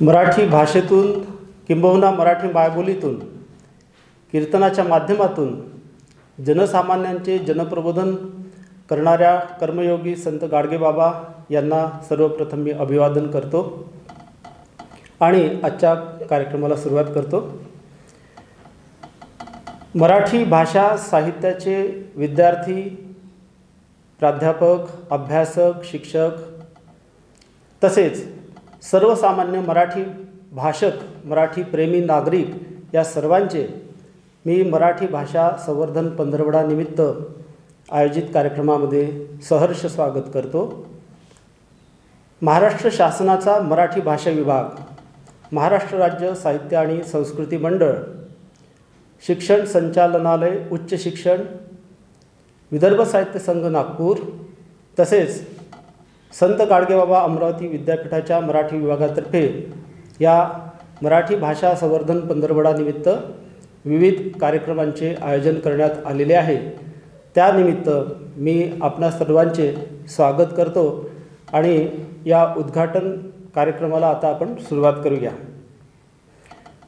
मराठी भाषेतून किंबहुना मराठी मायबोलीतून कीर्तनाच्या माध्यमातून जनसामान्यांचे जनप्रबोधन करणाऱ्या कर्मयोगी संत गाडगेबाबा यांना सर्वप्रथम मी अभिवादन करतो आणि आजच्या कार्यक्रमाला सुरुवात करतो. मराठी भाषा साहित्याचे विद्यार्थी, प्राध्यापक, अभ्यासक, शिक्षक तसेच सर्वसामान्य मराठी भाषक, मराठी प्रेमी नागरिक या सर्वांचे मी मराठी भाषा संवर्धन पंधरवडा निमित्त आयोजित कार्यक्रमामध्ये सहर्ष स्वागत करतो. महाराष्ट्र शासनाचा मराठी भाषा विभाग, महाराष्ट्र राज्य साहित्य आणि संस्कृती मंडळ, शिक्षण संचालनालय, उच्च शिक्षण, विदर्भ साहित्य संघ नागपूर तसेच संत गाडगेबाबा अमरावती विद्यापीठाच्या मराठी विभागातर्फे या मराठी भाषा संवर्धन पंधरवडा निमित्त विविध कार्यक्रमांचे आयोजन करण्यात आलेले आहे. त्यानिमित्त मी आपणा सर्वांचे स्वागत करतो आणि या उद्घाटन कार्यक्रमाला आता आपण सुरुवात करूया.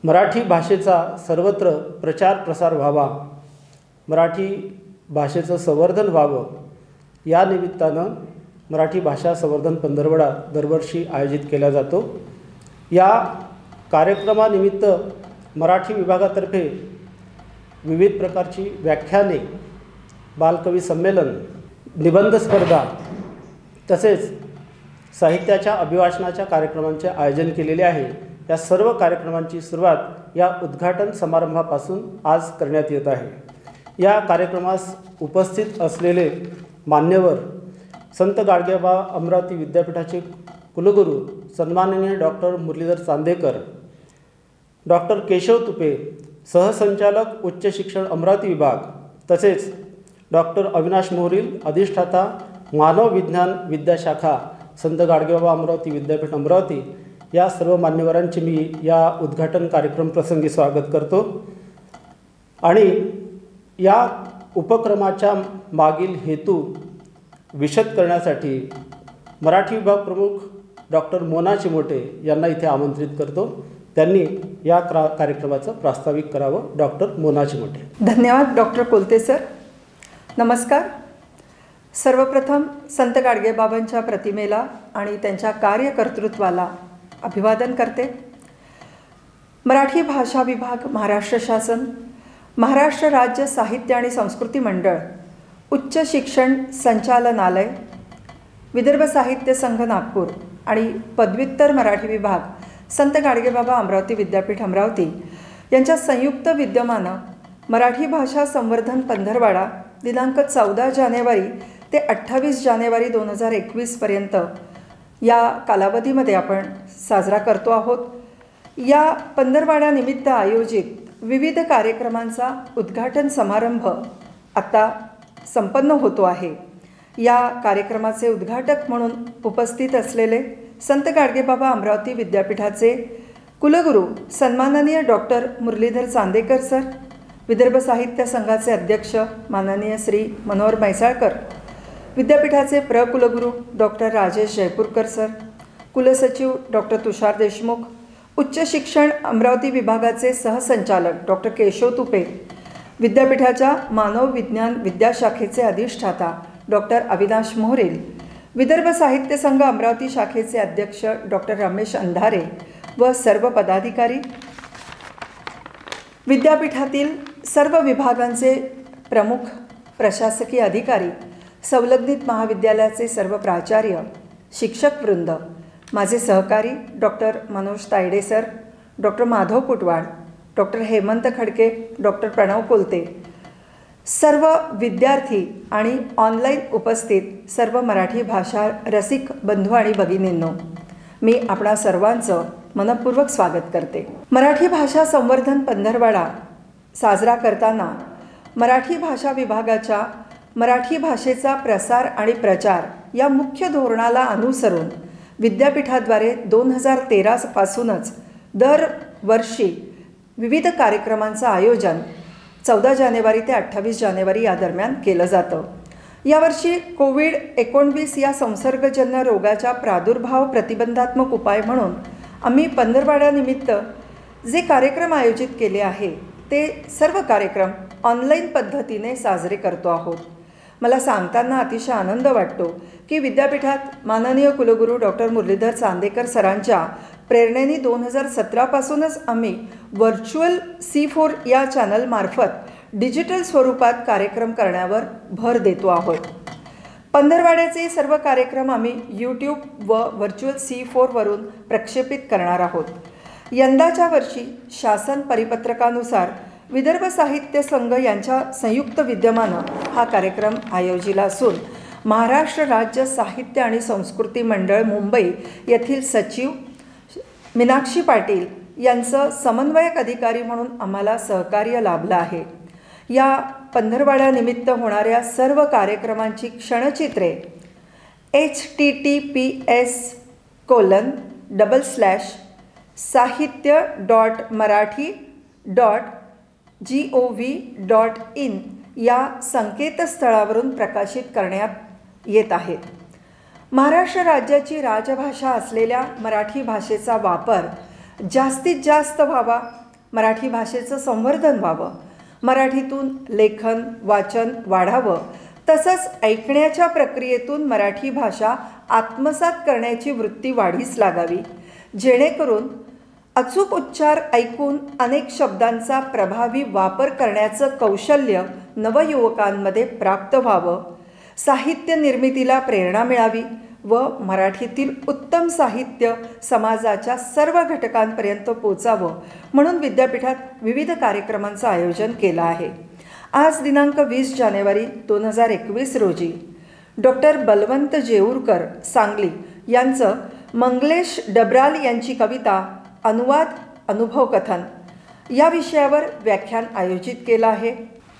मराठी भाषेचा सर्वत्र प्रचार प्रसार व्हावा, मराठी भाषेचं संवर्धन व्हावं या निमित्तानं मराठी भाषा संवर्धन पंधरवडा दरवर्षी आयोजित केला जातो. या कार्यक्रमानिमित्त मराठी विभागातर्फे विविध प्रकारची व्याख्याने, बालकवी संमेलन, निबंध स्पर्धा तसेच साहित्याच्या अभिवाचनाच्या कार्यक्रमांचे आयोजन केलेले आहे. या सर्व कार्यक्रमांची सुरुवात या उद्घाटन समारंभापासून आज करण्यात येत आहे. या कार्यक्रमास उपस्थित असलेले मान्यवर संत गाडगेबाबा अमरावती विद्यापीठाचे कुलगुरू सन्माननीय डॉक्टर मुरलीधर चांदेकर, डॉक्टर केशव तुपे, सहसंचालक उच्च शिक्षण अमरावती विभाग तसेच डॉक्टर अविनाश मोहरील, अधिष्ठाता मानव विज्ञान विद्याशाखा संत गाडगेबाबा अमरावती विद्यापीठ अमरावती या सर्व मान्यवरांचे मी या उद्घाटन कार्यक्रम प्रसंगी स्वागत करतो. आणि या उपक्रमाच्या मागील हेतू विशद करण्यासाठी मराठी विभाग प्रमुख डॉक्टर मोना चिमोटे यांना इथे आमंत्रित करतो. त्यांनी या कार्यक्रमाचं प्रास्ताविक करावं. डॉक्टर मोना चिमोटे. धन्यवाद डॉक्टर कोलते सर. नमस्कार. सर्वप्रथम संत गाडगेबाबांच्या प्रतिमेला आणि त्यांच्या कार्यकर्तृत्वाला अभिवादन करते. मराठी भाषा विभाग, महाराष्ट्र शासन, महाराष्ट्र राज्य साहित्य आणि संस्कृती मंडळ, उच्च शिक्षण संचालनालय, विदर्भ साहित्य संघ नागपूर आणि पदव्युत्तर मराठी विभाग संत गाडगेबाबा अमरावती विद्यापीठ अमरावती यांच्या संयुक्त विद्यमानं मराठी भाषा संवर्धन पंधरवडा दिनांक 14 जानेवारी ते 28 जानेवारी 2021पर्यंत या कालावधीमध्ये आपण साजरा करतो आहोत. या पंधरवड्यानिमित्त आयोजित विविध कार्यक्रमांचा उद्घाटन समारंभ आता संपन्न होतो आहे. या कार्यक्रमाचे उद्घाटक म्हणून उपस्थित असलेले संत गाडगेबाबा अमरावती विद्यापीठाचे कुलगुरू सन्माननीय डॉक्टर मुरलीधर चांदेकर सर, विदर्भ साहित्य संघाचे अध्यक्ष माननीय श्री मनोहर म्हैसाळकर, विद्यापीठाचे प्रकुलगुरू डॉक्टर राजेश जयपूरकर सर, कुलसचिव डॉक्टर तुषार देशमुख, उच्च शिक्षण अमरावती विभागाचे सहसंचालक डॉक्टर केशव तुपे, विद्यापीठाच्या मानव विज्ञान विद्याशाखेचे अधिष्ठाता डॉक्टर अविनाश मोहरील, विदर्भ साहित्य संघ अमरावती शाखेचे अध्यक्ष डॉक्टर रमेश अंधारे व सर्व पदाधिकारी, विद्यापीठातील सर्व विभागांचे प्रमुख प्रशासकीय अधिकारी, संलग्नित महाविद्यालयाचे सर्व प्राचार्य, शिक्षकवृंद, माझे सहकारी doctor Manoj Tayde sir, doctor Madhav Kutwad, doctor Hemant Khadke, doctor Pranav Kolte, सर्व विद्यार्थी आणि ऑनलाईन उपस्थित सर्व मराठी भाषा रसिक बंधू आणि भगिनींनो, मी आपणा सर्वांचं मनपूर्वक स्वागत करते. मराठी भाषा संवर्धन पंधरवडा साजरा करताना मराठी भाषा विभागाच्या मराठी भाषेचा प्रसार आणि प्रचार या मुख्य धोरणाला अनुसरून विद्यापीठाद्वारे 2013 पासूनच दरवर्षी विविध कार्यक्रमांचं आयोजन 14 जानेवारी ते 28 जानेवारी या दरम्यान केलं जातं. यावर्षी कोविड-19 या संसर्गजन्य रोगाच्या प्रादुर्भाव प्रतिबंधात्मक उपाय म्हणून आम्ही पंधरवाड्यानिमित्त जे कार्यक्रम आयोजित केले आहे ते सर्व कार्यक्रम ऑनलाईन पद्धतीने साजरे करतो आहोत. मला सांगताना अतिशय आनंद वाटतो की विद्यापीठात माननीय कुलगुरू डॉक्टर मुरलीधर चांदेकर सरांच्या प्रेरणेने 2017पासूनच आम्ही व्हर्च्युअल C4 या चॅनलमार्फत डिजिटल स्वरूपात कार्यक्रम करण्यावर भर देतो आहोत. पंधरवाड्याचे सर्व कार्यक्रम आम्ही YouTube व व्हर्च्युअल C4 वरून प्रक्षेपित करणार आहोत. यंदाच्या वर्षी शासन परिपत्रकानुसार विदर्भ साहित्य संघ यांच्या संयुक्त विद्यमानं हा कार्यक्रम आयोजिला असून महाराष्ट्र राज्य साहित्य आणि संस्कृती मंडळ मुंबई येथील सचिव मीनाक्षी पाटील यांचं समन्वयक अधिकारी म्हणून आम्हाला सहकार्य लाभलं आहे. या पंधरवाड्यानिमित्त होणाऱ्या सर्व कार्यक्रमांची क्षणचित्रे https://sahitya.marathi.gov.in या संकेतस्थळावरून प्रकाशित करण्यात येत आहेत. महाराष्ट्र राज्याची राजभाषा असलेल्या मराठी भाषेचा वापर जास्तीत जास्त व्हावा, मराठी भाषेचं संवर्धन व्हावं, मराठीतून लेखन वाचन वाढावं, तसंच ऐकण्याच्या प्रक्रियेतून मराठी भाषा आत्मसात करण्याची वृत्ती वाढीस लागावी, जेणेकरून अचूक उच्चार ऐकून अनेक शब्दांचा प्रभावी वापर करण्याचं कौशल्य नवयुवकांमध्ये प्राप्त व्हावं, साहित्य निर्मितीला प्रेरणा मिळावी व मराठीतील उत्तम साहित्य समाजाच्या सर्व घटकांपर्यंत पोचावं म्हणून विद्यापीठात विविध कार्यक्रमांचं आयोजन केलं आहे. आज दिनांक 20 जानेवारी 2021 रोजी डॉक्टर बलवंत जेऊरकर सांगली यांचं मंगलेश डबराल यांची कविता अनुवाद अनुभव कथन या विषयावर व्याख्यान आयोजित केलं आहे.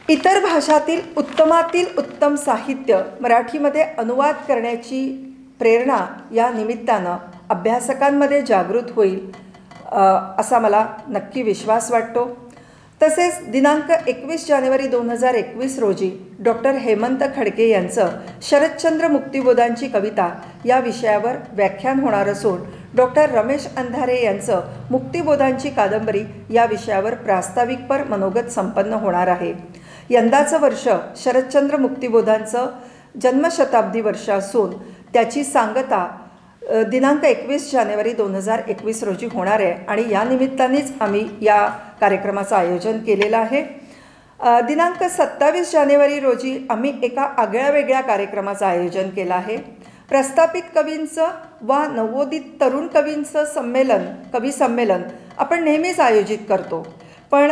इतर भाषातील उत्तमातील उत्तम साहित्य मराठीमध्ये अनुवाद करण्याची प्रेरणा या निमित्तानं अभ्यासकांमध्ये जागृत होईल असा मला नक्की विश्वास वाटतो. तसेच दिनांक 21 जानेवारी 2021 रोजी डॉक्टर हेमंत खडके यांचं शरदचंद्र मुक्तिबोधांची कविता या विषयावर व्याख्यान होणार असून डॉक्टर रमेश अंधारे यांचं मुक्तिबोधांची कादंबरी या विषयावर प्रास्ताविकपर मनोगत संपन्न होणार आहे. यंदाचं वर्ष शरदचंद्र मुक्तिबोधांचं जन्मशताब्दी वर्ष असून त्याची सांगता दिनांक 21 जानेवारी 2021 रोजी होणार आहे आणि या निमित्तानेच आम्ही या कार्यक्रमाचं आयोजन केलेलं आहे. दिनांक 27 जानेवारी रोजी आम्ही एका आगळ्यावेगळ्या कार्यक्रमाचं आयोजन केलं आहे. प्रस्थापित कवींचं वा नवोदित तरुण कवींचं कवी संमेलन आपण नेहमीच आयोजित करतो, पण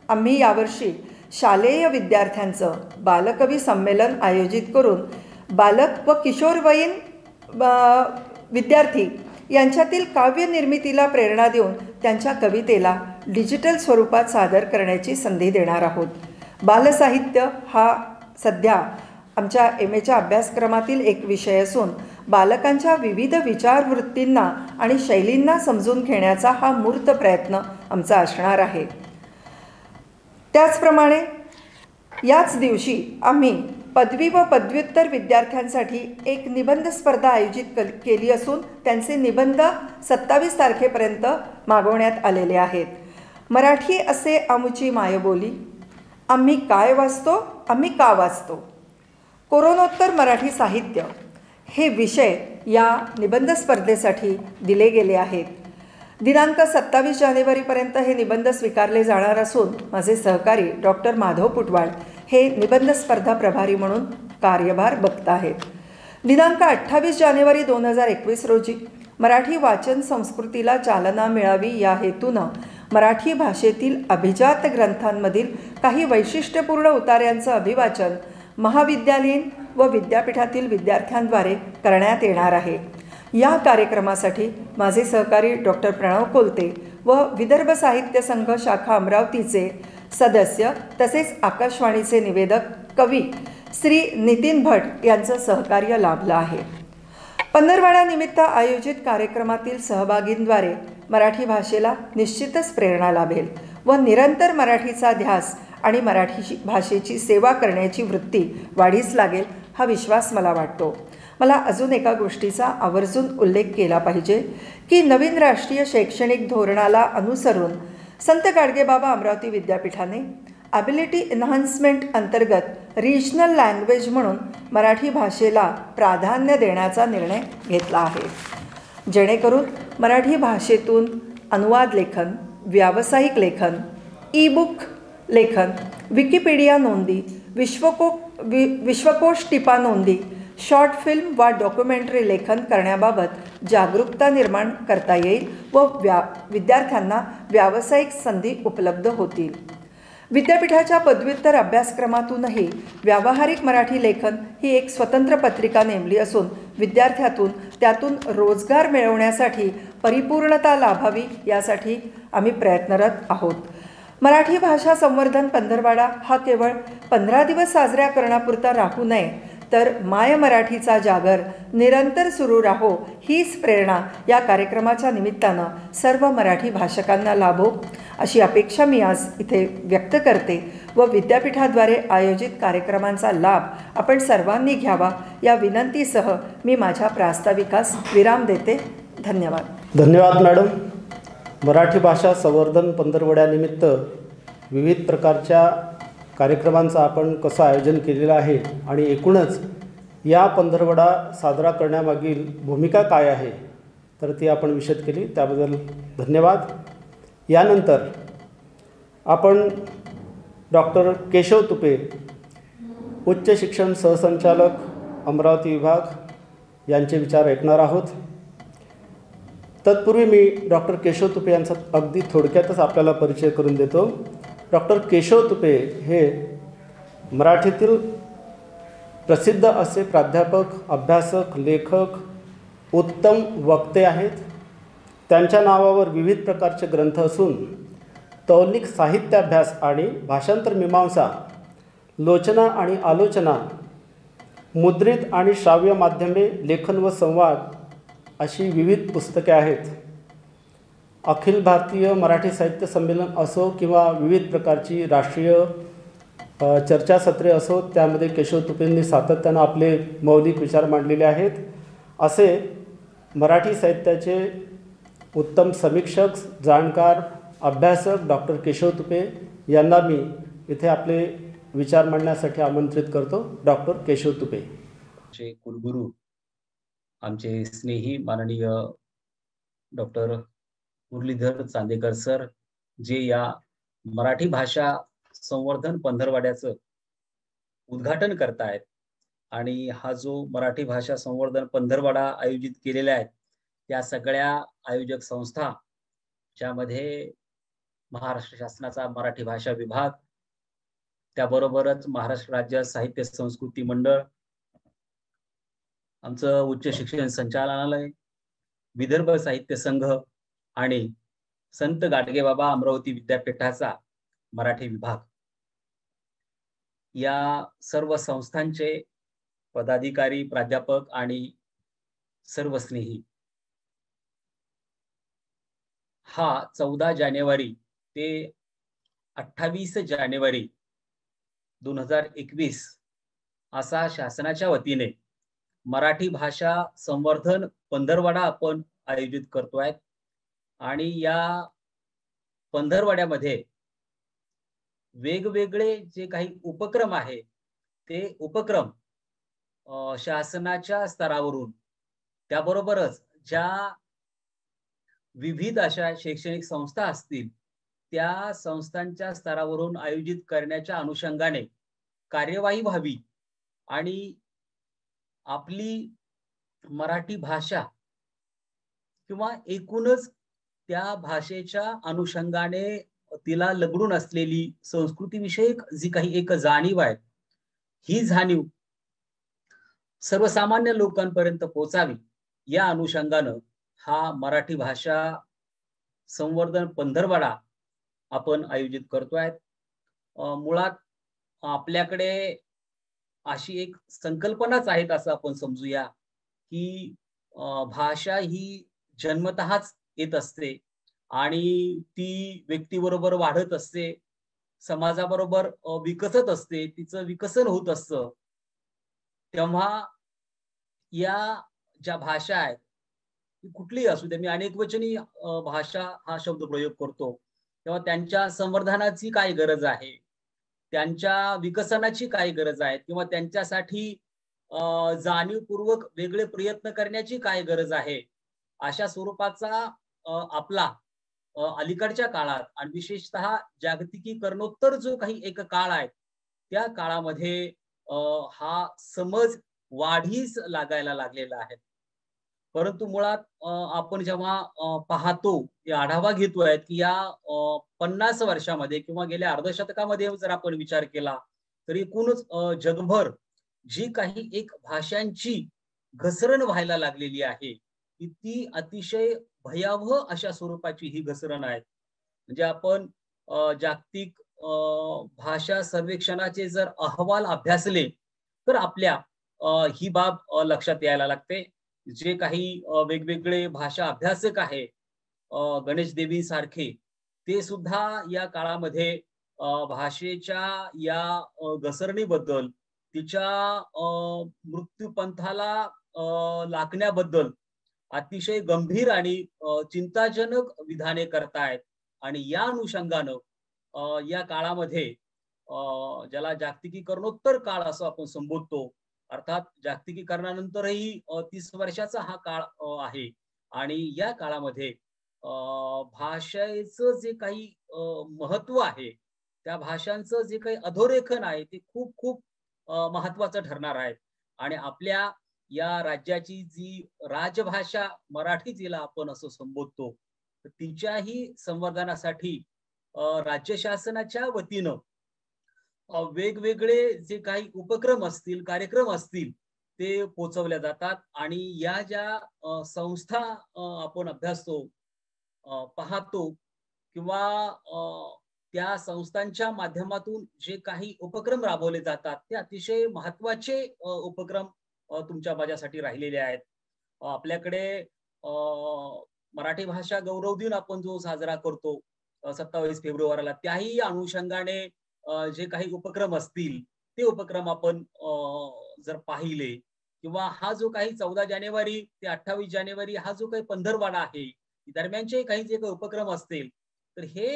आम्ही यावर्षी शालेय विद्यार्थ्यांचं बालकवी संमेलन आयोजित करून बालक व किशोरवयीन विद्यार्थी यांच्यातील काव्यनिर्मितीला प्रेरणा देऊन त्यांच्या कवितेला डिजिटल स्वरूपात सादर करण्याची संधी देणार आहोत. बालसाहित्य हा सध्या आमच्या MAच्या अभ्यासक्रमातील एक विषय असून बालकांच्या विविध विचारवृत्तींना आणि शैलींना समजून घेण्याचा हा मूर्त प्रयत्न आमचा असणार आहे. त्याचप्रमाणे याच दिवशी आम्ही पदवी व पदव्युत्तर विद्यार्थ्यांसाठी एक निबंध स्पर्धा आयोजित केली असून त्यांचे निबंध 27 तारखेपर्यंत मागवण्यात आलेले आहेत. मराठी असे आमुची मायबोली, आम्ही काय वाचतो, आम्ही का वाचतो, कोरोनोत्तर मराठी साहित्य हे विषय या निबंध स्पर्धेसाठी दिले गेले आहेत. दिनांक 27 जानेवारीपर्यंत हे निबंध स्वीकारले जाणार असून माझे सहकारी डॉक्टर माधव पुटवाळ हे निबंध स्पर्धा प्रभारी म्हणून कार्यभार बघत आहेत. दिनांक 28 जानेवारी 2021 रोजी मराठी वाचन संस्कृतीला चालना मिळावी या हेतूनं मराठी भाषेतील अभिजात ग्रंथांमधील काही वैशिष्ट्यपूर्ण उतार्यांचं अभिवाचन महाविद्यालयीन व विद्यापीठातील विद्यार्थ्यांद्वारे करण्यात येणार आहे. या कार्यक्रमासाठी माझे सहकारी डॉक्टर प्रणव कोलते व विदर्भ साहित्य संघ शाखा अमरावतीचे सदस्य तसेच आकाशवाणीचे निवेदक कवी श्री नितीन भट यांचं सहकार्य लाभलं आहे. पंधरवाड्यानिमित्त आयोजित कार्यक्रमातील सहभागींद्वारे मराठी भाषेला निश्चितच प्रेरणा लाभेल व निरंतर मराठीचा ध्यास आणि मराठी भाषेची सेवा करण्याची वृत्ती वाढीस लागेल हा विश्वास मला वाटतो. मला अजून एका गोष्टीचा आवर्जून उल्लेख केला पाहिजे की नवीन राष्ट्रीय शैक्षणिक धोरणाला अनुसरून संत गाडगेबाबा अमरावती विद्यापीठाने ॲबिलिटी एन्हान्समेंट अंतर्गत रिजनल लँग्वेज म्हणून मराठी भाषेला प्राधान्य देण्याचा निर्णय घेतला आहे, जेणेकरून मराठी भाषेतून अनुवाद लेखन, व्यावसायिक लेखन, ई बुक लेखन, विकिपीडिया नोंदी, विश्वकोश टिपा नोंदी, शॉर्ट फिल्म वा डॉक्युमेंटरी लेखन करण्याबाबत जागरूकता निर्माण करता येईल व विद्यार्थ्यांना व्यावसायिक संधी उपलब्ध होतील. विद्यापीठाच्या पदव्युत्तर अभ्यासक्रमातूनही व्यावहारिक मराठी लेखन ही एक स्वतंत्र पत्रिका नेमली असून विद्यार्थ्यातून त्यातून रोजगार मिळवण्यासाठी परिपूर्णता लाभावी यासाठी आम्ही प्रयत्नरत आहोत. मराठी भाषा संवर्धन पंधरवडा हा केवळ 15 दिवस साजऱ्या करण्यापुरता राहू नये, तर माय मराठीचा जागर निरंतर सुरू राहो हीच प्रेरणा या कार्यक्रमाच्या निमित्तानं सर्व मराठी भाषकांना लाभो अशी अपेक्षा मी आज इथे व्यक्त करते व विद्यापीठाद्वारे आयोजित कार्यक्रमांचा लाभ आपण सर्वांनी घ्यावा या विनंतीसह मी माझ्या प्रास्ताविकास विराम देते. धन्यवाद. धन्यवाद मॅडम. मराठी भाषा संवर्धन पंधरवड्यानिमित्त विविध प्रकारच्या कार्यक्रमांचं आपण कसं आयोजन केलेलं आहे आणि एकूणच या पंधरवडा साजरा करण्यामागील भूमिका काय आहे तर ती आपण विशद केली, त्याबद्दल धन्यवाद. यानंतर आपण डॉक्टर केशव तुपे, उच्च शिक्षण सहसंचालक अमरावती विभाग यांचे विचार ऐकणार आहोत. तत्पूर्वी मी डॉक्टर केशव तुपे यांचा अगदी थोडक्यातच आपल्याला परिचय करून देतो. डॉक्टर केशव तुपे हे मराठीतील प्रसिद्ध असे प्राध्यापक, अभ्यासक, लेखक, उत्तम वक्ते आहेत. त्यांच्या नावावर विविध प्रकारचे ग्रंथ असून तौलिक साहित्याभ्यास आणि भाषांतर मीमांसा, लोचना आणि आलोचना, मुद्रित आणि श्राव्य माध्यमे, लेखन व संवाद अशी विविध पुस्तके आहेत. अखिल भारतीय मराठी साहित्य संमेलन असो किंवा विविध प्रकारची राष्ट्रीय चर्चासत्रे असो, त्यामध्ये केशव तुपेंनी सातत्यानं आपले मौलिक विचार मांडलेले आहेत. असे मराठी साहित्याचे उत्तम समीक्षक, जाणकार, अभ्यासक डॉक्टर केशव तुपे यांना मी इथे आपले विचार मांडण्यासाठी आमंत्रित करतो. डॉक्टर केशव तुपे. कुलगुरू आमचे स्नेही माननीय डॉक्टर मुरलीधर चांदेकर सर, जे या मराठी भाषा संवर्धन पंधरवड्याचं उद्घाटन करतायत आणि हा जो मराठी भाषा संवर्धन पंधरवडा आयोजित केलेला आहे त्या सगळ्या आयोजक संस्था, ज्यामध्ये महाराष्ट्र शासनाचा मराठी भाषा विभाग, त्याबरोबरच महाराष्ट्र राज्य साहित्य संस्कृती मंडळ, आमचं उच्च शिक्षण संचालनालय, विदर्भ साहित्य संघ आणि संत गाडगेबाबा अमरावती विद्यापीठाचा मराठी विभाग, या सर्व संस्थांचे पदाधिकारी, प्राध्यापक आणि सर्व स्नेही, हा 14 जानेवारी ते 28 जानेवारी 2021 असा शासनाच्या वतीने मराठी भाषा संवर्धन पंधरवडा आपण आयोजित करतोय. आणि या पंधरवड्यामध्ये वेगवेगळे जे काही उपक्रम आहे ते उपक्रम शासनाच्या स्तरावरून, त्याबरोबरच ज्या विविध अशा शैक्षणिक संस्था असतील त्या संस्थांच्या स्तरावरून आयोजित करण्याच्या अनुषंगाने कार्यवाही व्हावी आणि आपली मराठी भाषा किंवा एकूणच त्या भाषेच्या अनुषंगाने तिला लगडून असलेली संस्कृतीविषयक जी काही एक जाणीव आहे, ही जाणीव सर्वसामान्य लोकांपर्यंत पोहोचावी या अनुषंगानं हा मराठी भाषा संवर्धन पंधरवडा आपण आयोजित करतोय. मुळात आपल्याकडे अशी एक संकल्पनाच आहेत असं आपण समजूया की भाषा ही जन्मतःच येत असते आणि ती व्यक्तीबरोबर वाढत असते, समाजाबरोबर विकसत असते, तिचं विकसन होत असतं. तेव्हा या ज्या भाषा आहेत कुठलीही असू दे, मी अनेकवचनी भाषा हा शब्द प्रयोग करतो, तेव्हा त्यांच्या संवर्धनाची काय गरज आहे, त्यांच्या विकसनाची काय गरज आहे किंवा त्यांच्यासाठी जाणीवपूर्वक वेगळे प्रयत्न करण्याची काय गरज आहे, अशा स्वरूपाचा आपला अलीकडच्या काळात आणि विशेषतः जागतिकीकरणोत्तर जो काही एक काळ आहे, त्या काळामध्ये हा समज वाढीस लागायला लागलेला आहे. परंतु मुळात आपण जेव्हा पाहतो, या आढावा घेतोय, की या 50 वर्षामध्ये किंवा गेल्या अर्धशतकामध्ये जर आपण विचार केला, तर एकूणच जगभर जी काही एक भाषांची घसरण व्हायला लागलेली आहे, की ती अतिशय भयावह अशा स्वरूपाची ही घसरण आहे. म्हणजे आपण जागतिक भाषा सर्वेक्षणाचे जर अहवाल अभ्यासले, तर आपल्या ही बाब लक्षात यायला लागते. जे काही वेगवेगळे भाषा अभ्यासक आहे, गणेश देवी सारखे, ते सुद्धा या काळामध्ये भाषेच्या या घसरणीबद्दल, तिच्या मृत्यूपंथाला लागण्याबद्दल अतिशय गंभीर आणि चिंताजनक विधाने करतायत. आणि या अनुषंगानं या काळामध्ये ज्याला जागतिकीकरणोत्तर काळ असं आपण संबोधतो, अर्थात जागतिकीकरणानंतरही 30 वर्षाचा हा काळ आहे. आणि या काळामध्ये भाषेचं जे काही महत्व आहे, त्या भाषांचं जे काही अधोरेखन आहे, ते खूप खूप महत्वाचं ठरणार आहे. आणि आपल्या या राज्याची जी राजभाषा मराठी, जिला आपण असं संबोधतो, तर तिच्याही संवर्धनासाठी राज्य शासनाच्या वतीनं वेगवेगळे जे काही उपक्रम असतील, कार्यक्रम असतील, ते पोहोचवल्या जातात. आणि या ज्या संस्था आपण अभ्यासतो, पाहतो किंवा त्या संस्थांच्या माध्यमातून जे काही उपक्रम राबवले जातात, ते अतिशय महत्वाचे उपक्रम तुमच्या माझ्यासाठी राहिलेले आहेत. आपल्याकडे अ, मराठी भाषा गौरव दिन आपण जो साजरा करतो 27 फेब्रुवारीला, त्याही अनुषंगाने जे काही उपक्रम असतील, ते उपक्रम आपण जर पाहिले किंवा हा जो काही 14 जानेवारी ते 28 जानेवारी हा जो काही पंधरवाडा आहे, दरम्यानचे काही जे काही उपक्रम असतील, तर हे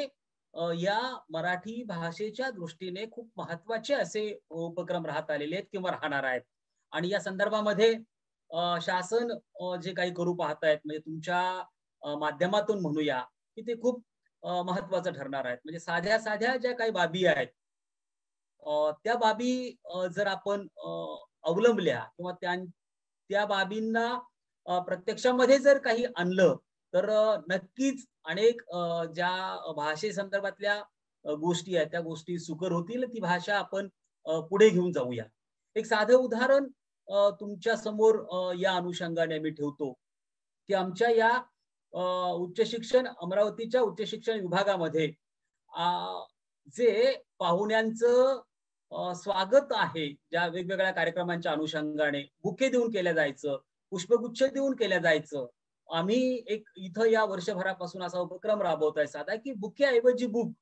या मराठी भाषेच्या दृष्टीने खूप महत्वाचे असे उपक्रम राहत आलेले आहेत किंवा राहणार आहेत. आणि या संदर्भामध्ये शासन जे काही करू पाहतायत, म्हणजे तुमच्या माध्यमातून म्हणूया, की ते खूप महत्वाचं ठरणार आहेत. म्हणजे साध्या-साध्या ज्या काही बाबी आहेत, त्या बाबी जर आपण अवलंबल्या किंवा त्या बाबींना प्रत्यक्षामध्ये जर काही आणलं, तर नक्कीच अनेक ज्या भाषेसंदर्भातल्या गोष्टी आहेत, त्या गोष्टी सुकर होतील. ती भाषा आपण पुढे घेऊन जाऊया. एक साधं उदाहरण तुमच्या समोर या अनुषंगाने मी ठेवतो, की आमच्या या उच्च शिक्षण अमरावतीच्या उच्च शिक्षण विभागामध्ये अ, जे पाहुण्यांचं स्वागत आहे, ज्या वेगवेगळ्या कार्यक्रमांच्या अनुषंगाने बुके देऊन केलं जायचं, पुष्पगुच्छ देऊन केलं जायचं. आम्ही एक इथं या वर्षभरापासून असा उपक्रम राबवतोय साधा, की बुकेऐवजी बुक,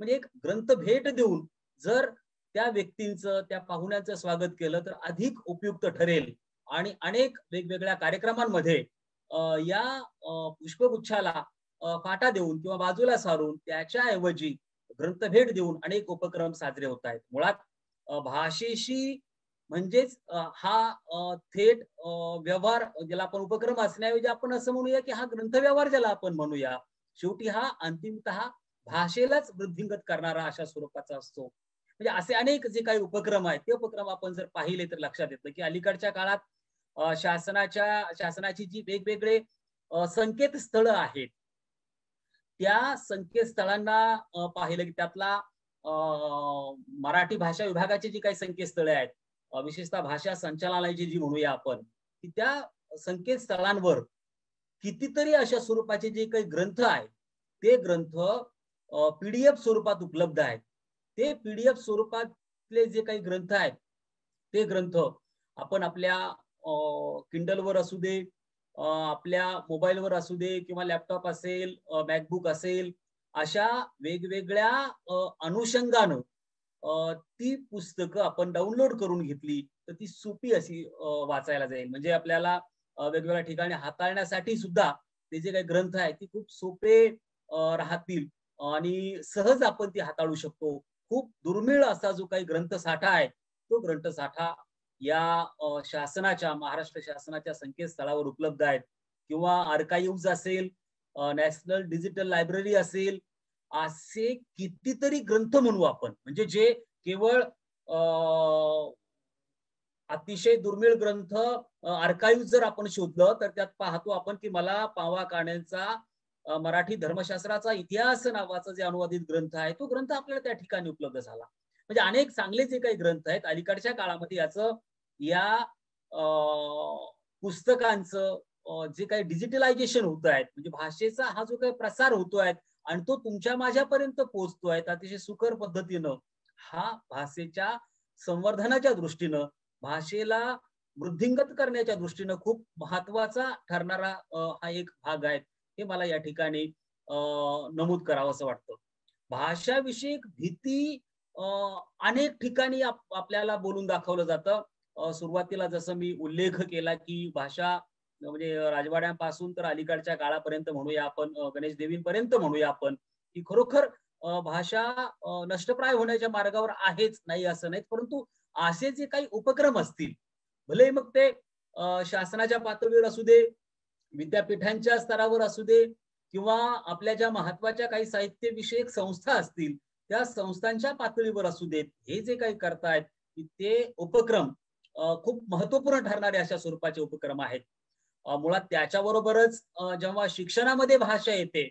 म्हणजे एक ग्रंथ भेट देऊन जर त्या व्यक्तींचं, त्या पाहुण्यांचं स्वागत केलं, तर अधिक उपयुक्त ठरेल. आणि अनेक वेगवेगळ्या कार्यक्रमांमध्ये या पुष्पगुच्छाला फाटा देऊन किंवा बाजूला सारून त्याच्याऐवजी ग्रंथभेट देऊन अनेक उपक्रम साजरे होत आहेत. मुळात भाषेशी म्हणजेच हा थेट व्यवहार, ज्याला आपण उपक्रम असण्याऐवजी आपण असं म्हणूया, की हा ग्रंथव्यवहार ज्याला आपण म्हणूया. शेवटी हा अंतिमतः भाषेलाच वृद्धिंगत करणारा अशा स्वरूपाचा असतो. म्हणजे असे अनेक जे काही उपक्रम आहेत, ते उपक्रम आपण जर पाहिले तर लक्षात येतं, की अलीकडच्या काळात शासनाची जी वेगवेगळे संकेतस्थळं आहेत, त्या संकेतस्थळांना पाहिलं, की त्यातला मराठी भाषा विभागाची जी काही संकेतस्थळे आहेत, विशेषतः भाषा संचालनालयाची जी म्हणूया आपण, की त्या संकेतस्थळांवर कितीतरी अशा स्वरूपाचे जे काही ग्रंथ आहेत, ते ग्रंथ पीडीएफ स्वरूपात उपलब्ध आहेत. ते पीडीएफ स्वरूपातले जे काही ग्रंथ आहेत, ते ग्रंथ आपण आपल्या किंडलवर असू दे, आपल्या मोबाईलवर असू दे किंवा लॅपटॉप असेल, मॅकबुक असेल, अशा वेगवेगळ्या अनुषंगानं ती पुस्तकं आपण डाउनलोड करून घेतली तर ती सोपी अशी वाचायला जाईल. म्हणजे आपल्याला वेगवेगळ्या ठिकाणी हाताळण्यासाठी सुद्धा ते जे काही ग्रंथ आहेत ते खूप सोपे राहतील आणि सहज आपण ती हाताळू शकतो. खूप दुर्मिळ असा जो काही ग्रंथसाठा आहे तो ग्रंथसाठा या शासनाच्या महाराष्ट्र शासनाच्या संकेतस्थळावर उपलब्ध आहेत किंवा आर्काइव्ह्ज असेल, नॅशनल डिजिटल लायब्ररी असेल, असे कितीतरी ग्रंथ म्हणू आपण म्हणजे जे केवळ अतिशय दुर्मिळ ग्रंथ आर्काइव्ह जर आपण शोधलं तर त्यात पाहतो आपण की मला पावा काण्यांचा मराठी धर्मशास्त्राचा इतिहास नावाचा जे अनुवादित ग्रंथ आहे तो ग्रंथ आपल्याला त्या ठिकाणी उपलब्ध झाला. म्हणजे अनेक चांगले जे काही ग्रंथ आहेत अलीकडच्या काळामध्ये या पुस्तकांचं जे काही डिजिटलायझेशन होत आहे म्हणजे भाषेचा हा जो काही प्रसार होतोय आणि तो तुमच्या माझ्यापर्यंत पोहोचतोय अतिशय सुकर पद्धतीनं, हा भाषेच्या संवर्धनाच्या दृष्टीनं भाषेला वृद्धिंगत करण्याच्या दृष्टीनं खूप महत्वाचा ठरणारा हा एक भाग आहे हे मला या ठिकाणी नमूद करावं असं वाटतं. भाषाविषयक भीती अनेक ठिकाणी आपल्याला बोलून दाखवलं जातं. सुरुवातीला जसं मी उल्लेख केला की भाषा म्हणजे राजवाड्यांपासून तर अलीकडच्या काळापर्यंत म्हणूया आपण, गणेश देवींपर्यंत म्हणूया आपण, की खरोखर भाषा नष्टप्राय होण्याच्या मार्गावर आहेच, नाही असं नाही. परंतु असे जे काही उपक्रम असतील, भले मग ते शासनाच्या पातळीवर असू दे, विद्यापीठांच्या स्तरावर असू दे किंवा आपल्या ज्या महत्वाच्या काही साहित्य विषयक संस्था असतील त्या संस्थांच्या पातळीवर असू देत, हे जे काही करतायत ते उपक्रम खूप महत्वपूर्ण ठरणारे अशा स्वरूपाचे उपक्रम आहेत. मुळात त्याच्याबरोबरच जेव्हा शिक्षणामध्ये भाषा येते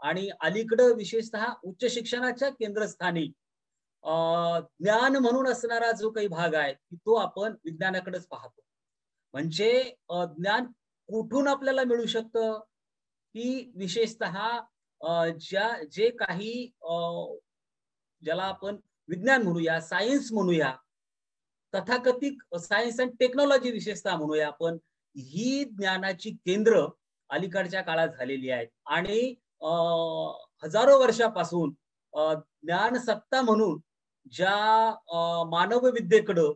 आणि अलीकडं विशेषतः उच्च शिक्षणाच्या केंद्रस्थानी ज्ञान म्हणून असणारा जो काही भाग आहे तो आपण विज्ञानाकडेच पाहतो. म्हणजे ज्ञान कुठून आपल्याला मिळू शकतं की विशेषतः जे काही ज्याला आपण विज्ञान म्हणूया, सायन्स म्हणूया, तथाकथित सायन्स अँड टेक्नॉलॉजी विशेषतः म्हणूया आपण, ही ज्ञानाची केंद्र अलीकडच्या काळात झालेली आहेत आणि हजारो वर्षापासून ज्ञान सत्ता म्हणून ज्या मानव विद्येकडं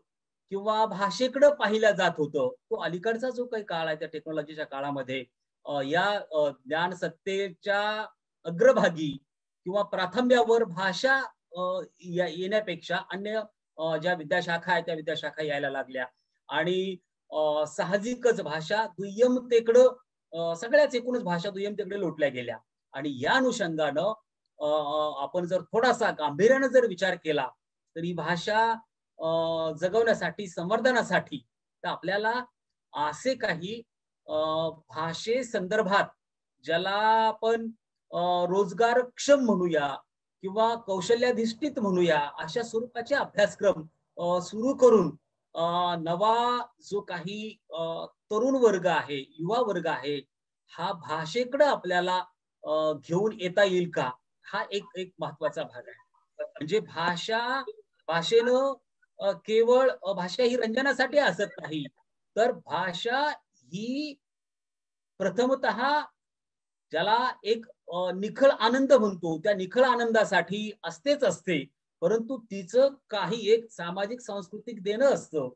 किंवा भाषेकडं पाहिल्या जात होतं तो अलीकडचा जो काही काळ आहे त्या टेक्नॉलॉजीच्या काळामध्ये या ज्ञान सत्तेच्या अग्रभागी किंवा प्राथम्यावर भाषा येण्यापेक्षा अन्य ज्या विद्याशाखा आहेत त्या विद्याशाखा यायला लागल्या आणि साहजिकच भाषा दुय्यमतेकडं सगळ्याच एकूणच भाषा दुय्यमतेकडे लोटल्या गेल्या आणि या अनुषंगानं आपण जर थोडासा गांभीर्यानं जर विचार केला तर ही भाषा जगवण्यासाठी, संवर्धनासाठी तर आपल्याला असे काही भाषे संदर्भात ज्याला आपण रोजगारक्षम म्हणूया किंवा कौशल्याधिष्ठित म्हणूया अशा स्वरूपाचे अभ्यासक्रम सुरू करून नवा जो काही तरुण वर्ग आहे, युवा वर्ग आहे, हा भाषेकडे आपल्याला घेऊन येता येईल का, हा एक महत्वाचा भाग आहे. म्हणजे भाषेनं केवळ भाषा ही रंजनासाठी असत नाही, तर भाषा ही प्रथमतः ज्याला एक निखळ आनंद म्हणतो त्या निखळ आनंदासाठी असतेच असते, परंतु तिचं काही एक सामाजिक सांस्कृतिक देणं असतं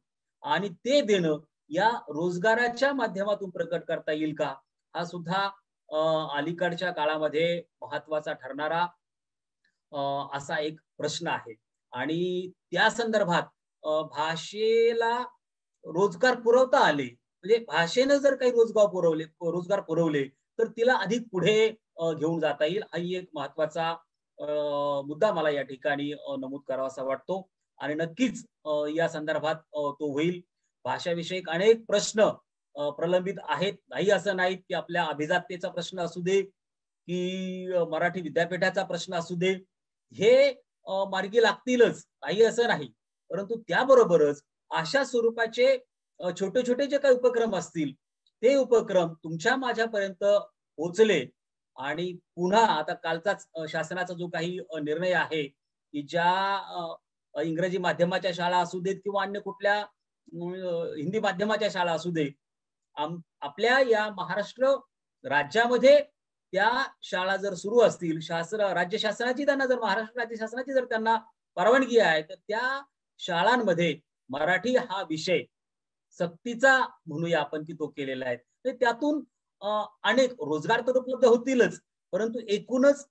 आणि ते देणं या रोजगाराच्या माध्यमातून प्रकट करता येईल का, हा सुद्धा अलीकडच्या काळामध्ये महत्वाचा ठरणारा असा एक प्रश्न आहे. आणि त्या संदर्भात भाषेला रोजगार पुरवता आले म्हणजे भाषेनं जर काही रोजगार पुरवले तर तिला अधिक पुढे घेऊन जाता येईल, हाही एक महत्वाचा मुद्दा मला या ठिकाणी नमूद करावासा वाटतो आणि नक्कीच या संदर्भात तो होईल. भाषाविषयक अनेक प्रश्न प्रलंबित आहेत, नाही असं नाही की आपल्या अभिजाततेचा प्रश्न असू दे की मराठी विद्यापीठाचा प्रश्न असू दे, हे मार्गी लागतीलच, काही असं नाही. परंतु त्याबरोबरच अशा स्वरूपाचे छोटे छोटे जे काही उपक्रम असतील ते उपक्रम तुमच्या माझ्यापर्यंत पोहोचले आणि पुन्हा आता कालचाच शासनाचा जो काही निर्णय आहे की ज्या इंग्रजी माध्यमाच्या शाळा असू देत किंवा अन्य कुठल्या हिंदी माध्यमाच्या शाळा असू दे, आपल्या या महाराष्ट्र राज्यामध्ये त्या शाळा जर सुरू असतील, राज्य शासनाची त्यांना जर महाराष्ट्र राज्य शासनाची जर त्यांना परवानगी आहे तर त्या शाळांमध्ये मराठी हा विषय सक्तीचा म्हणूया आपण की तो केलेला आहे. तर त्यातून अनेक रोजगार तर उपलब्ध होतीलच, परंतु एकूणच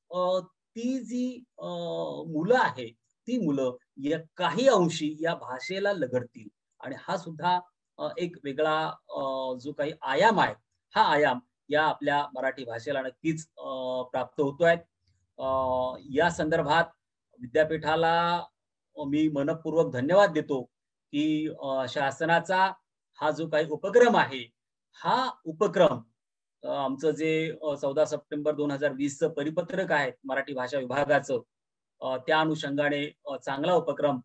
ती जी मुलं आहे ती मुलं या काही अंशी या भाषेला लगडतील आणि हा सुद्धा एक वेगळा जो काही आयाम आहे, हा आयाम या आपल्या मराठी भाषेला नक्कीच प्राप्त होतोय. या संदर्भात विद्यापीठाला मी मनपूर्वक धन्यवाद देतो की शासनाचा हा जो काही उपक्रम आहे, हा उपक्रम आमचं जे 14 सप्टेंबर 2020चं परिपत्रक आहे मराठी भाषा विभागाचं, त्या अनुषंगाने चांगला उपक्रम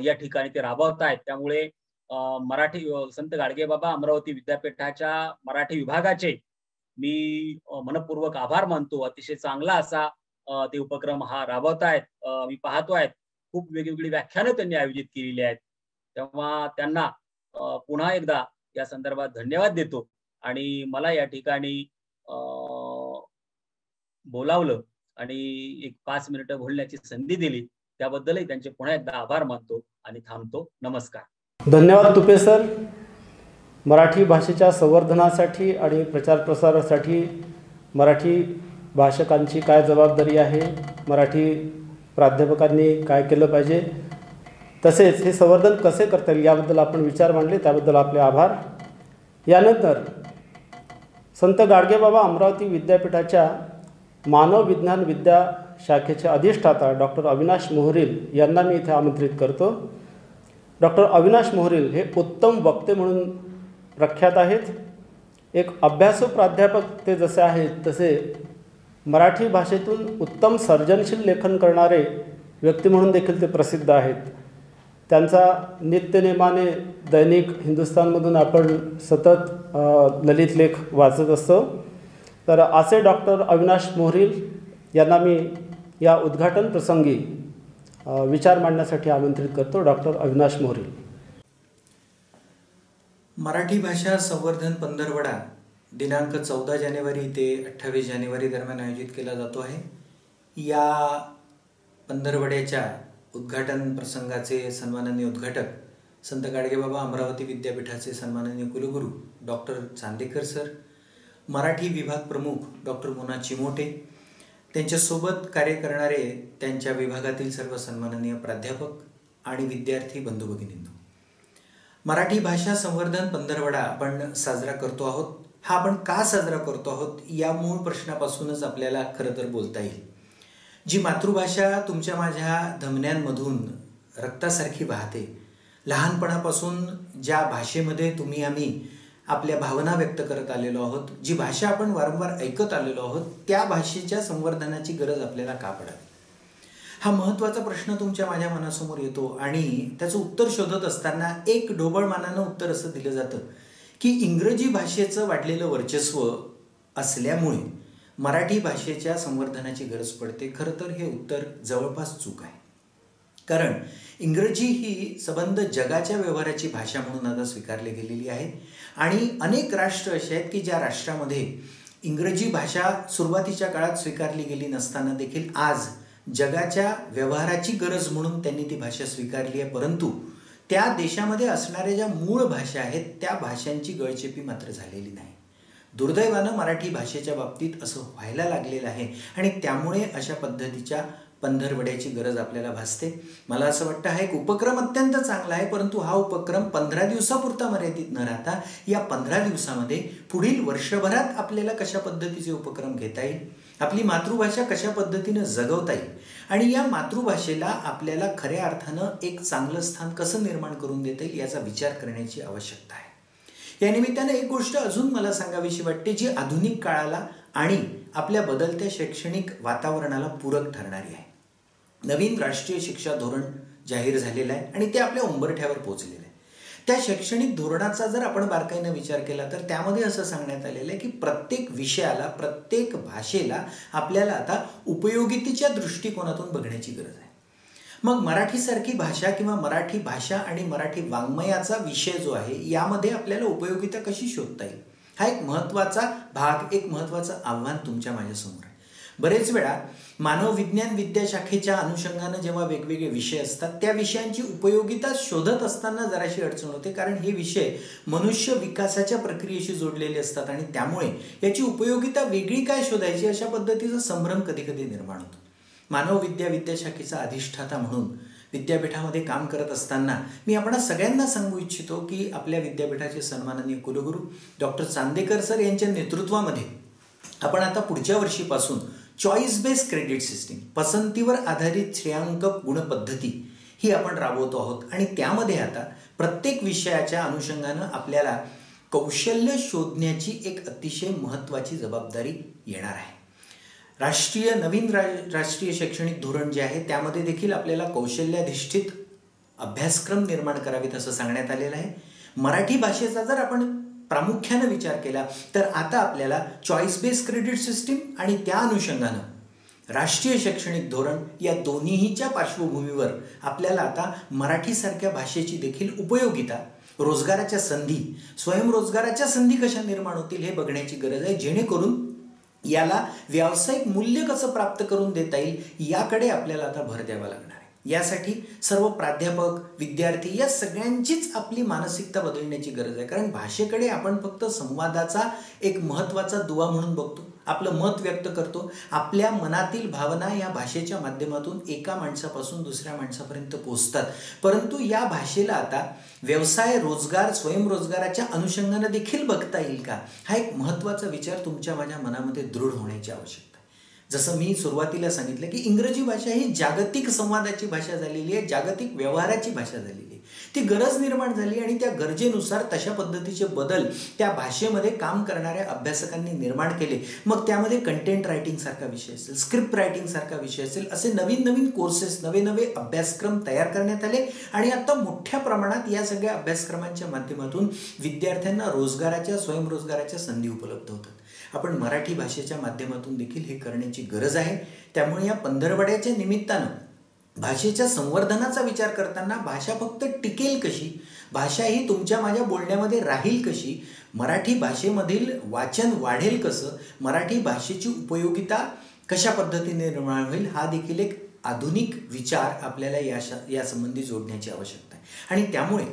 या ठिकाणी ते राबवतायत. त्यामुळे मराठी संत गाडगेबाबा अमरावती विद्यापीठाच्या मराठी विभागाचे मी मनपूर्वक आभार मानतो. अतिशय चांगला असा ते उपक्रम हा राबवतायत. मी पाहतोय खूप वेगवेगळी व्याख्यानं त्यांनी आयोजित केलेली आहेत. तेव्हा त्यांना पुन्हा एकदा या संदर्भात धन्यवाद देतो आणि मला या ठिकाणी बोलावलं आणि एक 5 मिनिटं बोलण्याची संधी दिली त्याबद्दलही त्यांचे पुन्हा एकदा आभार मानतो आणि थांबतो. नमस्कार. धन्यवाद तुपे सर. मराठी भाषेच्या संवर्धनासाठी आणि प्रचार प्रसारासाठी मराठी भाषकांची काय जबाबदारी आहे, मराठी प्राध्यापकांनी काय केलं पाहिजे, तसेच हे संवर्धन कसे करता येईल याबद्दल आपण विचार मांडले, त्याबद्दल आपले आभार. यानंतर संत गाडगेबाबा अमरावती विद्यापीठाच्या मानव विज्ञान विद्या शाखेचे अधिष्ठाता डॉक्टर अविनाश मोहरील यांना मी इथे आमंत्रित करतो. डॉक्टर अविनाश मोहरील हे उत्तम वक्ते म्हणून प्रख्यात आहेत. एक अभ्यासू प्राध्यापक ते जसे आहेत तसे मराठी भाषेतून उत्तम सर्जनशील लेखन करणारे व्यक्ती म्हणून देखील ते प्रसिद्ध आहेत. त्यांचा नित्यनेमाने दैनिक हिंदुस्थानमधून आपण सतत ललित लेख वाचत असतो. तर असे डॉक्टर अविनाश मोहरील यांना मी या उद्घाटन प्रसंगी विचार मांडण्यासाठी आमंत्रित करतो. डॉक्टर अविनाश मोहरील. मराठी भाषा संवर्धन पंधरवडा दिनांक 14 जानेवारी ते 28 जानेवारी दरम्यान आयोजित केला जातो आहे. या पंधरवड्याच्या उद्घाटन प्रसंगाचे सन्माननीय उद्घाटक संत गाडगेबाबा अमरावती विद्यापीठाचे सन्माननीय कुलगुरू डॉक्टर चांदेकर सर, मराठी विभाग प्रमुख डॉक्टर मोना चिमोटे, त्यांच्यासोबत कार्य करणारे त्यांच्या विभागातील सर्व सन्माननीय प्राध्यापक आणि विद्यार्थी बंधू भगिनींनो, मराठी भाषा संवर्धन पंधरवडा आपण साजरा करतो आहोत. हा आपण का साजरा करतो आहोत या मूळ प्रश्नापासूनच आपल्याला खरं तर बोलता येईल. जी मातृभाषा तुमच्या माझ्या धमन्यांमधून रक्तासारखी वाहते, लहानपणापासून ज्या भाषेमध्ये तुम्ही आम्ही आपल्या भावना व्यक्त करत आलेलो आहोत, जी भाषा आपण वारंवार ऐकत आलेलो आहोत, त्या भाषेच्या संवर्धनाची गरज आपल्याला का पडावी, हा महत्त्वाचा प्रश्न तुमच्या माझ्या मनासमोर येतो. आणि त्याचं उत्तर शोधत असताना एक ढोबळमानानं उत्तर असं दिलं जातं की इंग्रजी भाषेचं वाढलेलं वर्चस्व असल्यामुळे मराठी भाषेच्या संवर्धनाची गरज पडते. खरं तर हे उत्तर जवळपास चूक आहे. कारण इंग्रजी ही सबंध जगाच्या व्यवहाराची भाषा म्हणून आता स्वीकारली गेलेली आहे आणि अनेक राष्ट्र असे आहेत की ज्या राष्ट्रामध्ये इंग्रजी भाषा सुरुवातीच्या काळात स्वीकारली गेली नसताना देखील आज जगाच्या व्यवहाराची गरज म्हणून त्यांनी ती भाषा स्वीकारली आहे. परंतु त्या देशामध्ये असणाऱ्या ज्या मूळ भाषा आहेत त्या भाषांची गळचेपी मात्र झालेली नाही. दुर्दैवानं मराठी भाषेच्या बाबतीत असं व्हायला लागलेलं आहे आणि त्यामुळे अशा पद्धतीच्या पंधरवड्याची गरज आपल्याला भासते. मला असं वाटतं हा एक उपक्रम अत्यंत चांगला आहे, परंतु हा उपक्रम 15 दिवसापुरता मर्यादित न राहता या 15 दिवसामध्ये पुढील वर्षभरात आपल्याला कशा पद्धतीचे उपक्रम घेता येईल, आपली मातृभाषा कशा पद्धतीनं जगवता येईल आणि या मातृभाषेला आपल्याला खऱ्या अर्थानं एक चांगलं स्थान कसं निर्माण करून देता येईल याचा विचार करण्याची आवश्यकता आहे. या निमित्तानं एक गोष्ट अजून मला सांगावीशी वाटते जी आधुनिक काळाला आणि आपल्या बदलत्या शैक्षणिक वातावरणाला पूरक ठरणारी आहे. नवीन राष्ट्रीय शिक्षा धोरण जाहीर झालेलं आहे आणि ते आपल्या उंबरठ्यावर पोहोचलेलं आहे. त्या शैक्षणिक धोरणाचा जर आपण बारकाईनं विचार केला तर त्यामध्ये असं सांगण्यात आलेलं आहे की प्रत्येक विषयाला, प्रत्येक भाषेला आपल्याला आता उपयोगितेच्या दृष्टिकोनातून बघण्याची गरज आहे. मग मराठीसारखी भाषा किंवा मराठी भाषा आणि मराठी वाङ्मयाचा विषय जो आहे यामध्ये आपल्याला उपयोगिता कशी शोधता येईल हा एक महत्त्वाचा भाग, एक महत्त्वाचं आव्हान तुमच्या माझ्यासमोर आहे. बरेच वेळा मानव विज्ञान विद्याशाखेच्या अनुषंगानं जेव्हा वेगवेगळे विषय असतात त्या विषयांची उपयोगिता शोधत असताना जराशी अडचण होते, कारण हे विषय मनुष्य विकासाच्या प्रक्रियेशी जोडलेले असतात आणि त्यामुळे याची उपयोगिता वेगळी काय शोधायची अशा पद्धतीचा संभ्रम कधी कधी निर्माण होतो. मानव विद्या विद्याशाखेचा अधिष्ठाता म्हणून विद्यापीठामध्ये काम करत असताना मी आपणा सगळ्यांना सांगू इच्छितो की आपल्या विद्यापीठाचे सन्माननीय कुलगुरू डॉक्टर चांदेकर सर यांच्या नेतृत्वामध्ये आपण आता पुढच्या वर्षीपासून चॉईस बेस्ड क्रेडिट सिस्टीम, पसंतीवर आधारित श्रेयांक गुणपद्धती ही आपण राबवतो आहोत आणि त्यामध्ये आता प्रत्येक विषयाच्या अनुषंगानं आपल्याला कौशल्य शोधण्याची एक अतिशय महत्त्वाची जबाबदारी येणार आहे. नवीन राष्ट्रीय शैक्षणिक धोरण जे आहे त्यामध्ये देखील आपल्याला कौशल्याधिष्ठित अभ्यासक्रम निर्माण करावेत असं सांगण्यात आलेलं आहे. मराठी भाषेचा जर आपण प्रामुख्याने विचार केला तर आता आपल्याला चॉईस बेस्ड क्रेडिट सिस्टीम आणि त्या अनुषंगानं राष्ट्रीय शैक्षणिक धोरण या दोन्हीच्या पार्श्वभूमीवर आपल्याला आता मराठीसारख्या भाषेची देखील उपयोगिता, रोजगाराच्या संधी, स्वयंरोजगाराच्या संधी कशा निर्माण होतील हे बघण्याची गरज आहे, जेणेकरून याला व्यावसायिक मूल्य कसं प्राप्त करून देता येईल याकडे आपल्याला आता भर द्यावा लागणार आहे. यासाठी सर्व प्राध्यापक, विद्यार्थी या सगळ्यांचीच आपली मानसिकता बदलण्याची गरज आहे, कारण भाषेकडे आपण फक्त संवादाचा एक महत्त्वाचा दुवा म्हणून बघतो, आपलं मत व्यक्त करतो, आपल्या मनातील भावना या भाषेच्या माध्यमातून एका माणसापासून दुसऱ्या माणसापर्यंत पोहोचतात. परंतु या भाषेला आता व्यवसाय, रोजगार, स्वयंरोजगाराच्या अनुषंगाने देखील बघता येईल का, हा एक महत्त्वाचा विचार तुमच्या माझ्या मनामध्ये दृढ होण्याची आवश्यकता आहे. जसं मी सुरुवातीला सांगितलं की इंग्रजी भाषा ही जागतिक संवादाची भाषा झालेली आहे, जागतिक व्यवहाराची भाषा झालेली आहे. ती गरज निर्माण झाली आणि त्या गरजेनुसार तशा पद्धतीचे बदल त्या भाषेमध्ये काम करणाऱ्या अभ्यासकांनी निर्माण केले. मग त्यामध्ये कंटेंट रायटिंग सारखा विषय असेल, स्क्रिप्ट रायटिंग सारखा विषय असेल, असे नवीन नवीन कोर्सेस, नवे नवे अभ्यासक्रम तयार करण्यात आले आणि आता मोठ्या प्रमाणात या सगळ्या अभ्यासक्रमांच्या माध्यमातून विद्यार्थ्यांना रोजगाराच्या, स्वयंरोजगाराच्या संधी उपलब्ध होतात. आपण मराठी भाषेच्या माध्यमातून देखील हे करण्याची गरज आहे. त्यामुळे या पंधरवड्याच्या निमित्तानं भाषेच्या संवर्धनाचा विचार करताना भाषा फक्त टिकेल कशी, भाषा ही तुमच्या माझ्या बोलण्यामध्ये राहील कशी, मराठी भाषेमधील वाचन वाढेल कसं, मराठी भाषेची उपयोगिता कशा पद्धतीने निर्माण होईल, हा देखील एक आधुनिक विचार आपल्याला या संबंधी जोडण्याची आवश्यकता आहे. आणि त्यामुळे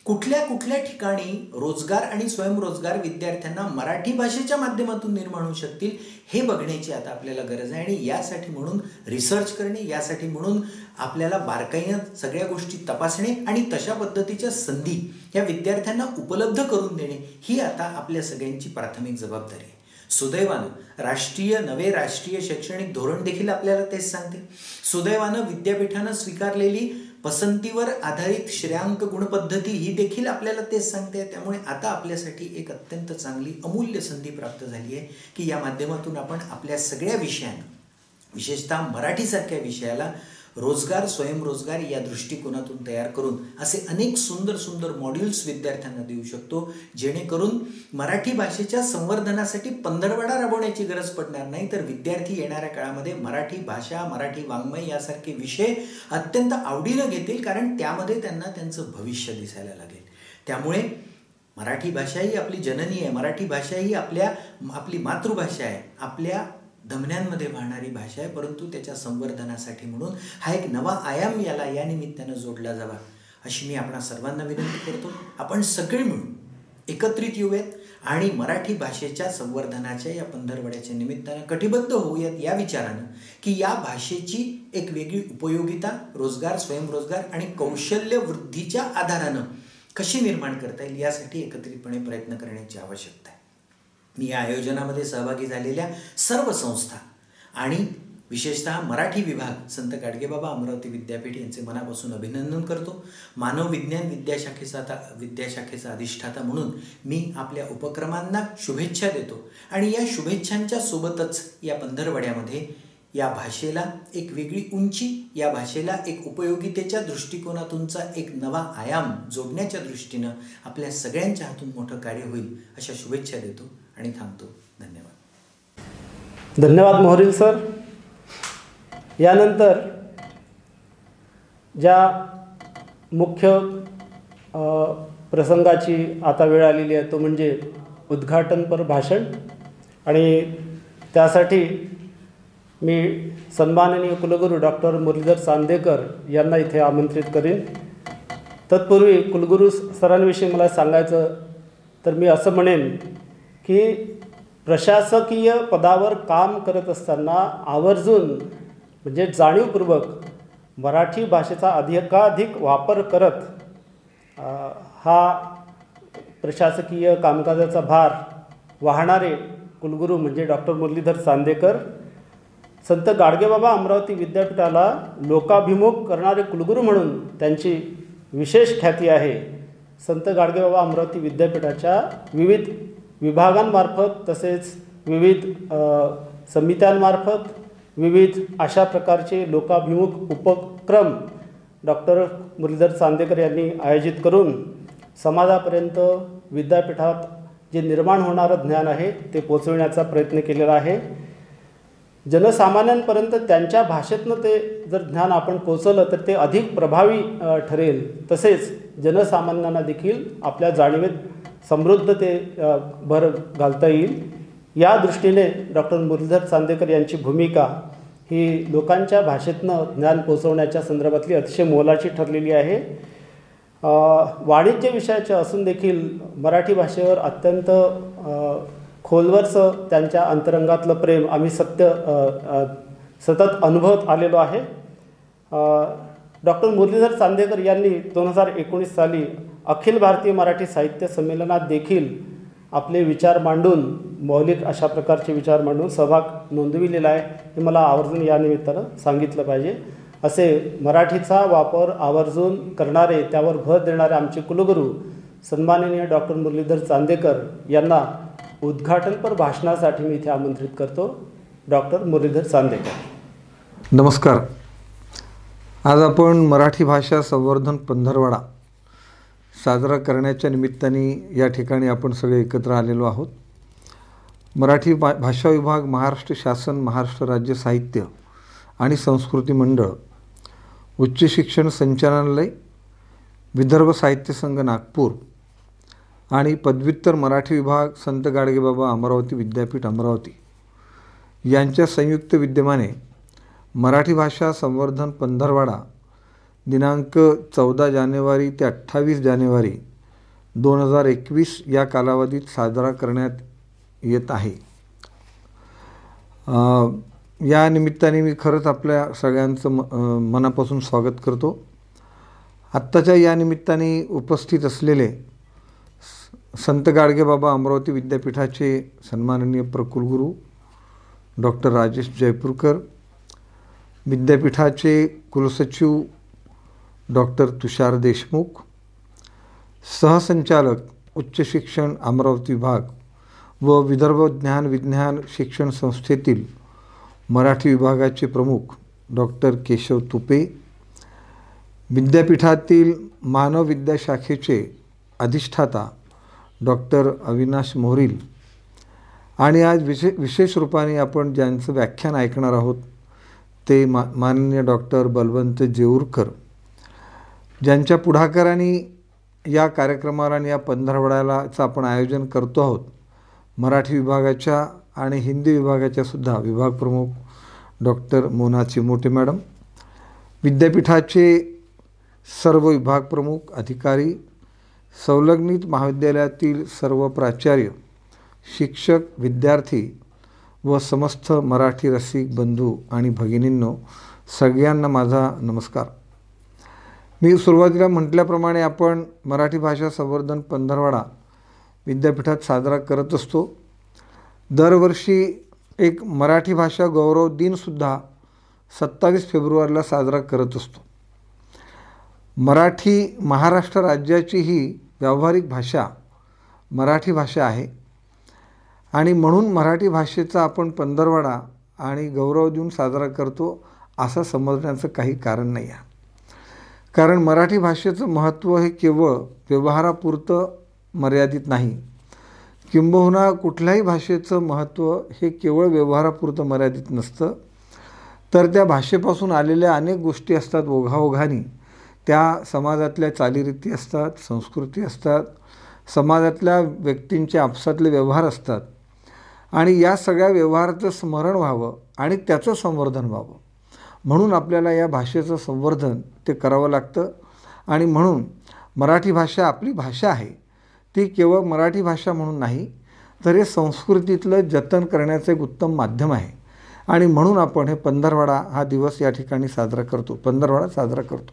कुठल्या कुठल्या ठिकाणी रोजगार आणि स्वयंरोजगार विद्यार्थ्यांना मराठी भाषेच्या माध्यमातून निर्माण होऊ शकतील हे बघण्याची आता आपल्याला गरज आहे. आणि यासाठी म्हणून रिसर्च करणे, यासाठी म्हणून आपल्याला बारकाईनं सगळ्या गोष्टी तपासणे आणि तशा पद्धतीच्या संधी या विद्यार्थ्यांना उपलब्ध करून देणे ही आता आपल्या सगळ्यांची प्राथमिक जबाबदारी आहे. सुदैवानं नवे राष्ट्रीय शैक्षणिक धोरण देखील आपल्याला तेच सांगते. सुदैवानं विद्यापीठानं स्वीकारलेली पसंतीवर आधारित श्रेयांक गुणपद्धती ही देखील आपल्याला तेच सांगते. त्यामुळे आता आपल्यासाठी एक अत्यंत चांगली अमूल्य संधी प्राप्त झाली आहे की या माध्यमातून आपण आपल्या सगळ्या विषयांना, विशेषतः मराठीसारख्या विषयाला रोजगार, स्वयंरोजगार या दृष्टिकोनातून तयार करून असे अनेक सुंदर सुंदर मॉड्यूल्स विद्यार्थ्यांना देऊ शकतो, जेणेकरून मराठी भाषेच्या संवर्धनासाठी पंधरवडा राबवण्याची गरज पडणार नाही, तर विद्यार्थी येणाऱ्या काळामध्ये मराठी भाषा, मराठी वाङ्मय यासारखे विषय अत्यंत आवडीनं घेतील, कारण त्यामध्ये त्यांना त्यांचं भविष्य दिसायला लागेल. त्यामुळे मराठी भाषा ही आपली जननी आहे, मराठी भाषा ही आपली मातृभाषा आहे, आपल्या धमन्यांमध्ये वाहणारी भाषा आहे. परंतु त्याच्या संवर्धनासाठी म्हणून हा एक नवा आयाम याला या निमित्तानं जोडला जावा अशी मी आपणा सर्वांना विनंती करतो. आपण सगळे मिळून एकत्रित येऊयात आणि मराठी भाषेच्या संवर्धनाच्या या पंधरवड्याच्या निमित्तानं कटिबद्ध होऊयात या विचारानं की या भाषेची एक वेगळी उपयोगिता रोजगार, स्वयंरोजगार आणि कौशल्य वृद्धीच्या आधारानं कशी निर्माण करता येईल यासाठी एकत्रितपणे प्रयत्न करण्याची आवश्यकता आहे. मी या आयोजनामध्ये सहभागी झालेल्या सर्व संस्था आणि विशेषतः मराठी विभाग संत गाडगेबाबा अमरावती विद्यापीठ यांचे मनापासून अभिनंदन करतो. मानव विज्ञान विद्याशाखेचा अधिष्ठाता म्हणून मी आपल्या उपक्रमांना शुभेच्छा देतो आणि या शुभेच्छांच्या सोबतच या पंधरवड्यामध्ये या भाषेला एक वेगळी उंची, या भाषेला एक उपयोगितेच्या दृष्टिकोनातूनचा एक नवा आयाम जोडण्याच्या दृष्टीनं आपल्या सगळ्यांच्या हातून मोठं कार्य होईल अशा शुभेच्छा देतो आणि थांबतो. धन्यवाद. धन्यवाद मोहरील सर. यानंतर ज्या मुख्य प्रसंगाची आता वेळ आलेली आहे तो म्हणजे उद्घाटनपर भाषण, आणि त्यासाठी मी सन्माननीय कुलगुरू डॉक्टर मुरलीधर चांदेकर यांना इथे आमंत्रित करीन. तत्पूर्वी कुलगुरू सरांविषयी मला सांगायचं तर मी असं म्हणेन की प्रशासकीय पदावर काम करत असताना आवर्जून म्हणजे जाणीवपूर्वक मराठी भाषेचा अधिकाधिक वापर करत हा प्रशासकीय कामकाजाचा भार वाहणारे कुलगुरू म्हणजे डॉक्टर मुरलीधर चांदेकर. संत गाडगेबाबा अमरावती विद्यापीठाला लोकाभिमुख करणारे कुलगुरू म्हणून त्यांची विशेष ख्याती आहे. संत गाडगेबाबा अमरावती विद्यापीठाच्या विविध विभागांमार्फत तसेच विविध समित्यांमार्फत विविध अशा प्रकारचे लोकाभिमुख उपक्रम डॉक्टर मुरलीधर चांदेकर यांनी आयोजित करून समाजापर्यंत विद्यापीठात जे निर्माण होणारं ज्ञान आहे ते पोचविण्याचा प्रयत्न केलेला आहे. जनसामान्यांपर्यंत त्यांच्या भाषेतनं ते जर ज्ञान आपण पोचवलं तर ते अधिक प्रभावी ठरेल. तसेच जनसामान्यांना देखील आपल्या जाणीवेत समृद्ध ते भर घालता येईल. या दृष्टीने डॉक्टर मुरलीधर चांदेकर यांची भूमिका ही लोकांच्या भाषेतनं ज्ञान पोचवण्याच्या संदर्भातली अतिशय मोलाची ठरलेली आहे. वाणिज्य विषयाचे असून देखील मराठी भाषेवर अत्यंत खोलवरचं त्यांच्या अंतरंगातलं प्रेम आम्ही सतत अनुभवत आलेलो आहे. डॉक्टर मुरलीधर चांदेकर यांनी 2019 साली अखिल भारतीय मराठी साहित्य संमेलनात देखील आपले विचार मांडून मौलिक अशा प्रकारचे विचार मांडून सहभाग नोंदविलेला आहे. हे मला आवर्जून या निमित्तानं सांगितलं पाहिजे. असे मराठीचा वापर आवर्जून करणारे त्यावर भर देणारे आमचे कुलगुरू सन्माननीय डॉक्टर मुरलीधर चांदेकर यांना उद्घाटनपर भाषणासाठी मी इथे आमंत्रित करतो. डॉक्टर मुरलीधर चांदेकर. नमस्कार. आज आपण मराठी भाषा संवर्धन पंधरवडा साजरा करण्याच्या निमित्ताने या ठिकाणी आपण सगळे एकत्र आलेलो आहोत. मराठी भाषा विभाग, महाराष्ट्र शासन, महाराष्ट्र राज्य साहित्य आणि संस्कृती मंडळ, उच्च शिक्षण संचालनालय, विदर्भ साहित्य संघ नागपूर आणि पदव्युत्तर मराठी विभाग, संत गाडगेबाबा अमरावती विद्यापीठ अमरावती यांच्या संयुक्त विद्यमाने मराठी भाषा संवर्धन पंधरवडा दिनांक 14 जानेवारी ते 28 जानेवारी 2021 या कालावधीत साजरा करण्यात येत आहे. या निमित्ताने मी खरंच आपल्या सगळ्यांचं मनापासून स्वागत करतो. आत्ताच्या या निमित्ताने उपस्थित असलेले संत गाडगेबाबा अमरावती विद्यापीठाचे सन्माननीय प्रकुलगुरू डॉक्टर राजेश जयपूरकर, विद्यापीठाचे कुलसचिव डॉक्टर तुषार देशमुख, सहसंचालक उच्च शिक्षण अमरावती विभाग व विदर्भ ज्ञान विज्ञान शिक्षण संस्थेतील मराठी विभागाचे प्रमुख डॉक्टर केशव तुपे, विद्यापीठातील मानव विद्या शाखेचे अधिष्ठाता डॉक्टर अविनाश मोहरील आणि आज विशेष रूपाने आपण ज्यांचं व्याख्यान ऐकणार आहोत ते माननीय डॉक्टर बलवंत जेऊरकर, ज्यांच्या पुढाकाराने या चित्रकला आणि या पंधरवड्याचं आपण आयोजन करतो आहोत. मराठी विभागाच्या आणि हिंदी विभागाच्या सुद्धा विभाग प्रमुख डॉक्टर मोना चिमोटे मॅडम, विद्यापीठाचे सर्व विभाग प्रमुख अधिकारी, संलग्नित महाविद्यालयातील सर्व प्राचार्य, शिक्षक, विद्यार्थी व समस्त मराठी रसिक बंधू आणि भगिनींनो, सगळ्यांना माझा नमस्कार. मी सुरुवातीला म्हटल्याप्रमाणे आपण मराठी भाषा संवर्धन पंधरवडा विद्यापीठात साजरा करत असतो. दरवर्षी एक मराठी भाषा गौरव दिनसुद्धा 27 फेब्रुवारीला साजरा करत असतो. मराठी महाराष्ट्र राज्याची ही व्यावहारिक भाषा मराठी भाषा आहे आणि म्हणून मराठी भाषेचा आपण पंधरवडा आणि गौरव दिन साजरा करतो असं समजण्याचं काही कारण नाही आहे. कारण मराठी भाषेचं महत्त्व हे केवळ व्यवहारापुरतं मर्यादित नाही, किंबहुना कुठल्याही भाषेचं महत्त्व हे केवळ व्यवहारापुरतं मर्यादित नसतं, तर त्या भाषेपासून आलेल्या अनेक गोष्टी असतात. ओघाओघानी त्या समाजातल्या चालीरीती असतात, संस्कृती असतात, समाजातल्या व्यक्तींचे आपसातले व्यवहार असतात आणि या सगळ्या व्यवहाराचं स्मरण व्हावं आणि त्याचं संवर्धन व्हावं म्हणून आपल्याला या भाषेचं संवर्धन ते करावं लागतं. आणि म्हणून मराठी भाषा आपली भाषा आहे, ती केवळ मराठी भाषा म्हणून नाही तर हे संस्कृतीतलं जतन करण्याचं एक उत्तम माध्यम आहे. आणि म्हणून आपण हे पंधरवडा हा दिवस या ठिकाणी साजरा करतो, पंधरवडा साजरा करतो.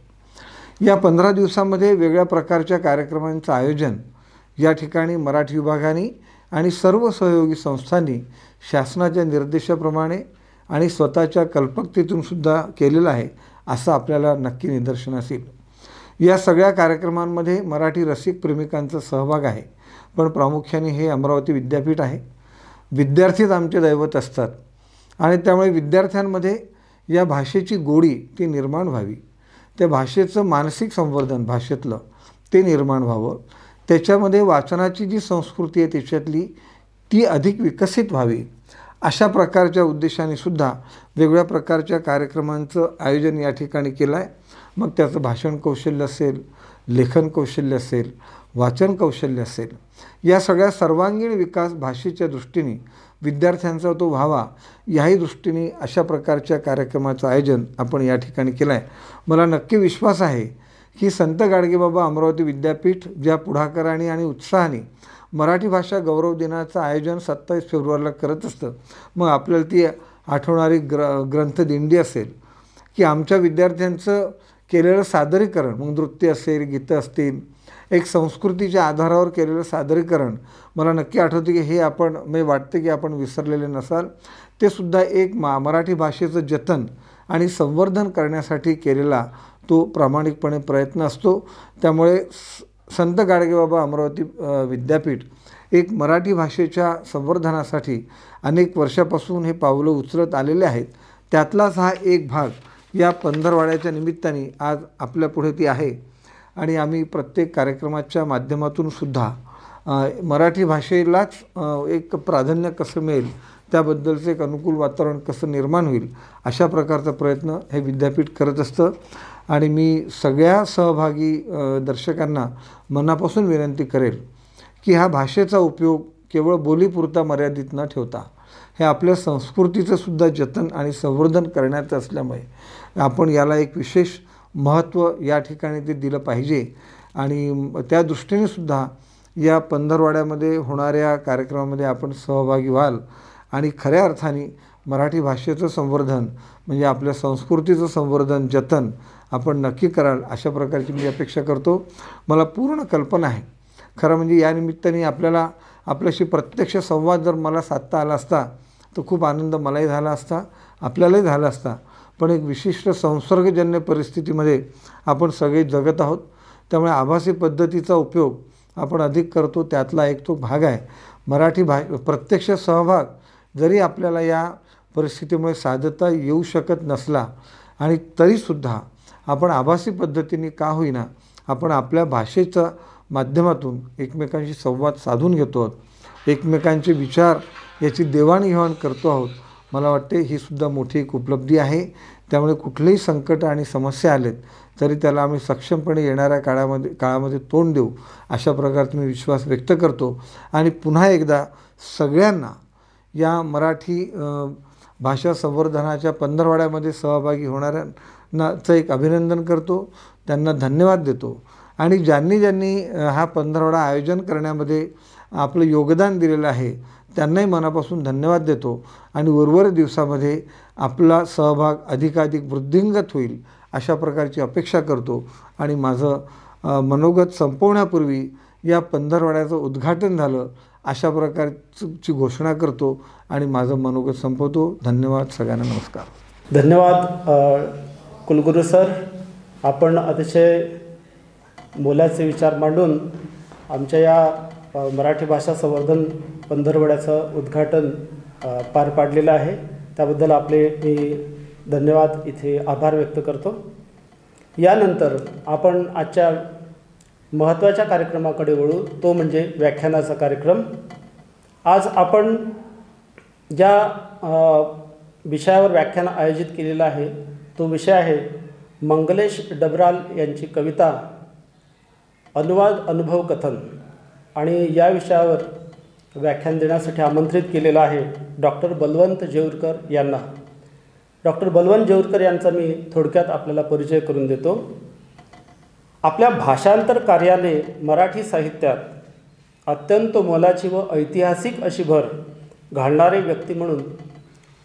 या 15 दिवसामध्ये वेगळ्या प्रकारच्या कार्यक्रमांचं आयोजन या ठिकाणी मराठी विभागाने आणि सर्व सहयोगी संस्थांनी शासनाच्या निर्देशाप्रमाणे आणि स्वतःच्या कल्पकतेतूनसुद्धा केलेलं आहे असं आपल्याला नक्की निदर्शनास येईल. या सगळ्या कार्यक्रमांमध्ये मराठी रसिक प्रेमिकांचा सहभाग आहे, पण प्रामुख्याने हे अमरावती विद्यापीठ आहे. विद्यार्थीच आमचे दैवत असतात आणि त्यामुळे विद्यार्थ्यांमध्ये या भाषेची गोडी ती निर्माण व्हावी, त्या भाषेचं मानसिक संवर्धन भाषेतलं ते निर्माण व्हावं, त्याच्यामध्ये वाचनाची जी संस्कृती आहे त्याच्यातली ती अधिक विकसित व्हावी, अशा प्रकारच्या उद्देशाने सुद्धा वेगवेगळ्या प्रकारच्या कार्यक्रमांचं आयोजन या ठिकाणी केलं आहे. मग त्याचं भाषण कौशल्य असेल, लेखन कौशल्य असेल, वाचन कौशल्य असेल, या सगळ्या सर्वांगीण विकास भाषेच्या दृष्टीने विद्यार्थ्यांचा तो व्हावा याही दृष्टीने अशा प्रकारच्या कार्यक्रमाचं आयोजन आपण या ठिकाणी केलं आहे. मला नक्की विश्वास आहे की संत गाडगेबाबा अमरावती विद्यापीठ ज्या पुढाकाराने आणि उत्साहाने मराठी भाषा गौरव दिनाचं आयोजन 27 फेब्रुवारीला करत असतं, मग आपल्याला ती आठवणारी ग्रंथदिंडी असेल की आमच्या विद्यार्थ्यांचं केलेलं सादरीकरण, मग नृत्य असेल, गीतं असतील, एक संस्कृतीच्या आधारावर केलेलं सादरीकरण मला नक्की आठवते की हे आपण मी वाटते की आपण विसरलेले नसाल. ते सुद्धा एक मराठी भाषेचं जतन आणि संवर्धन करण्यासाठी केलेला तो प्रामाणिकपणे प्रयत्न असतो. त्यामुळे संत गाडगेबाबा अमरावती विद्यापीठ एक मराठी भाषेच्या संवर्धनासाठी अनेक वर्षापासून हे पावलं उचलत आलेले आहेत. त्यातलाच हा एक भाग या पंधरवड्याच्या निमित्ताने आज आपल्यापुढे ती आहे. आणि आम्ही प्रत्येक कार्यक्रमाच्या माध्यमातून सुद्धा मराठी भाषेलाच एक प्राधान्य कसं मिळेल, त्याबद्दलचं एक अनुकूल वातावरण कसं निर्माण होईल, अशा प्रकारचा प्रयत्न हे विद्यापीठ करत असतं. आणि मी सगळ्या सहभागी दर्शकांना मनापासून विनंती करेल की ह्या भाषेचा उपयोग केवळ बोलीपुरता मर्यादित न ठेवता हे आपल्या संस्कृतीचं सुद्धा जतन आणि संवर्धन करण्याचं असल्यामुळे आपण याला एक विशेष महत्त्व या ठिकाणी ते दिलं पाहिजे. आणि त्या दृष्टीने सुद्धा या पंधरवड्यामध्ये होणाऱ्या कार्यक्रमामध्ये आपण सहभागी व्हाल आणि खऱ्या अर्थाने मराठी भाषेचं संवर्धन म्हणजे आपल्या संस्कृतीचं संवर्धन जतन आपण नक्की कराल अशा प्रकारची मी अपेक्षा करतो. मला पूर्ण कल्पना आहे, खरं म्हणजे या निमित्ताने आपल्याला आपल्याशी प्रत्यक्ष संवाद जर मला साधता आला असता तर खूप आनंद मलाही झाला असता, आपल्यालाही झाला असता. पण एक विशिष्ट संसर्गजन्य परिस्थितीमध्ये आपण सगळे जगत आहोत, त्यामुळे आभासी पद्धतीचा उपयोग आपण अधिक करतो. त्यातला एक तो भाग आहे मराठी प्रत्यक्ष सहभाग जरी आपल्याला या परिस्थितीमुळे साधता येऊ शकत नसला आणि तरीसुद्धा आपण आभासी पद्धतीने का होईना आपण आपल्या भाषेच्या माध्यमातून एकमेकांशी संवाद साधून घेतो आहोत, एकमेकांचे विचार याची देवाणघेवाण करतो आहोत. मला वाटते ही सुद्धा मोठी एक उपलब्धी आहे. त्यामुळे कुठलेही संकट आणि समस्या आलेत तरी त्याला आम्ही सक्षमपणे येणाऱ्या काळामध्ये तोंड देऊ अशा प्रकारचा मी विश्वास व्यक्त करतो. आणि पुन्हा एकदा सगळ्यांना या मराठी भाषा संवर्धनाच्या पंधरवड्यामध्ये सहभागी होणाऱ्यांनाचं एक अभिनंदन करतो, त्यांना धन्यवाद देतो. आणि ज्यांनी हा पंधरवडा आयोजन करण्यामध्ये आपलं योगदान दिलेलं आहे त्यांनाही मनापासून धन्यवाद देतो. आणि उर्वरित दिवसामध्ये आपला सहभाग अधिकाधिक वृद्धिंगत होईल अशा प्रकारची अपेक्षा करतो. आणि माझं मनोगत संपवण्यापूर्वी या पंधरवड्याचं उद्घाटन झालं अशा प्रकारची घोषणा करतो आणि माझं मनोगत संपवतो. धन्यवाद. सगळ्यांना नमस्कार. धन्यवाद कुलगुरू सर. आपण अतिशय मोलाचे विचार मांडून आमच्या या मराठी भाषा संवर्धन पंधरवड्याचं उद्घाटन पार पाडलेलं आहे. त्याबद्दल आपले मी धन्यवाद इथे आभार व्यक्त करतो. यानंतर आपण आजच्या महत्त्वाच्या कार्यक्रमाकडे वळू, तो म्हणजे व्याख्यानाचा कार्यक्रम. आज आपण ज्या विषयावर व्याख्यान आयोजित केलेलं आहे तो विषय आहे मंगलेश डबराल यांची कविता अनुवाद अनुभव कथन. आणि या विषयावर व्याख्यान देण्यासाठी आमंत्रित केलेलं आहे डॉक्टर बलवंत जेऊरकर यांना. डॉक्टर बलवंत जेऊरकर यांचा मी थोडक्यात आपल्याला परिचय करून देतो. आपल्या भाषांतर कार्याने मराठी साहित्यात अत्यंत मोलाची व ऐतिहासिक अशी भर घालणारे व्यक्ती म्हणून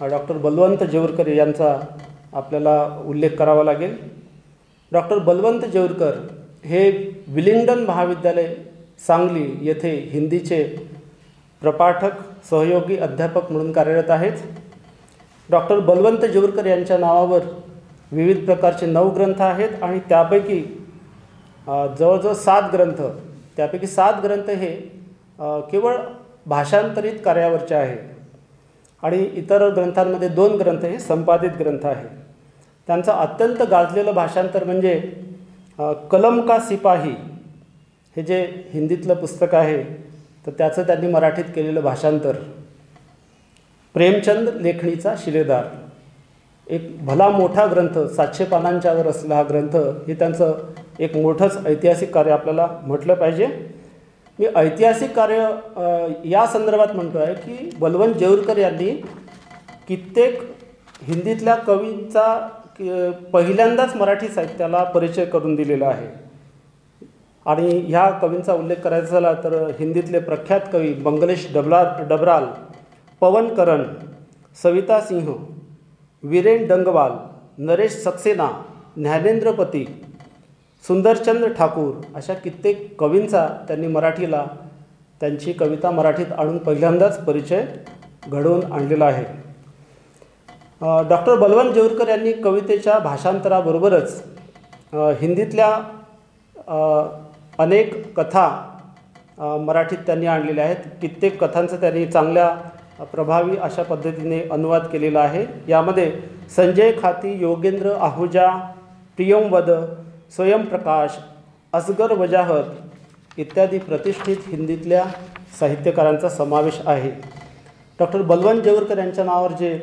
डॉक्टर बलवंत जेऊरकर यांचा आपल्याला उल्लेख करावा लागेल. डॉक्टर बलवंत जेऊरकर हे विलिंग्डन महाविद्यालय सांगली येथे हिंदीचे प्रपाठक सहयोगी अध्यापक म्हणून कार्यरत आहेत. डॉक्टर बलवंत जेऊरकर यांच्या नावावर विविध प्रकारचे 9 ग्रंथ आहेत आणि त्यापैकी जवळजवळ 7 ग्रंथ, त्यापैकी 7 ग्रंथ हे केवळ भाषांतरित कार्यावरचे आहेत आणि इतर ग्रंथांमध्ये 2 ग्रंथ हे संपादित ग्रंथ आहेत. त्यांचं अत्यंत गाजलेलं भाषांतर म्हणजे कलम का सिपाही हे जे हिंदीतलं पुस्तक आहे तर त्याचं त्यांनी मराठीत केलेलं भाषांतर. प्रेमचंद लेखणीचा शिलेदार एक भला मोठा ग्रंथ, 700 पानांच्यावर असलेला हा ग्रंथ, हे त्यांचं एक मोठंच ऐतिहासिक कार्य आपल्याला म्हटलं पाहिजे. मी ऐतिहासिक कार्य या संदर्भात म्हणतो आहे की बलवंत जेऊरकर यांनी कित्येक हिंदीतल्या कवींचा पहिल्यांदाच मराठी साहित्याला परिचय करून दिलेला आहे. आणि ह्या कवींचा उल्लेख करायचा झाला तर हिंदीतले प्रख्यात कवी मंगलेश डबराल, पवन करण, सविता सिंह, वीरेन डंगवाल, नरेश सक्सेना, ज्ञानेंद्रपती, सुंदरचंद ठाकूर अशा कित्येक कवींचा त्यांनी मराठीला, त्यांची कविता मराठीत आणून पहिल्यांदाच परिचय घडवून आणलेला आहे. डॉक्टर बलवंत जेऊरकर यांनी कवितेच्या भाषांतराबरोबरच हिंदीतल्या अनेक कथा मराठीत त्यांनी आणलेल्या आहेत. कित्येक कथांचं त्यांनी चांगल्या प्रभावी अशा पद्धतीने अनुवाद केलेला आहे. यामध्ये संजय खाती, योगेंद्र आहुजा, प्रियंवद, स्वयंप्रकाश, असगर वजाहत इत्यादी प्रतिष्ठित हिंदीतल्या साहित्यकारांचा समावेश आहे. डॉक्टर बलवंत जेऊरकर यांच्या नावावर जे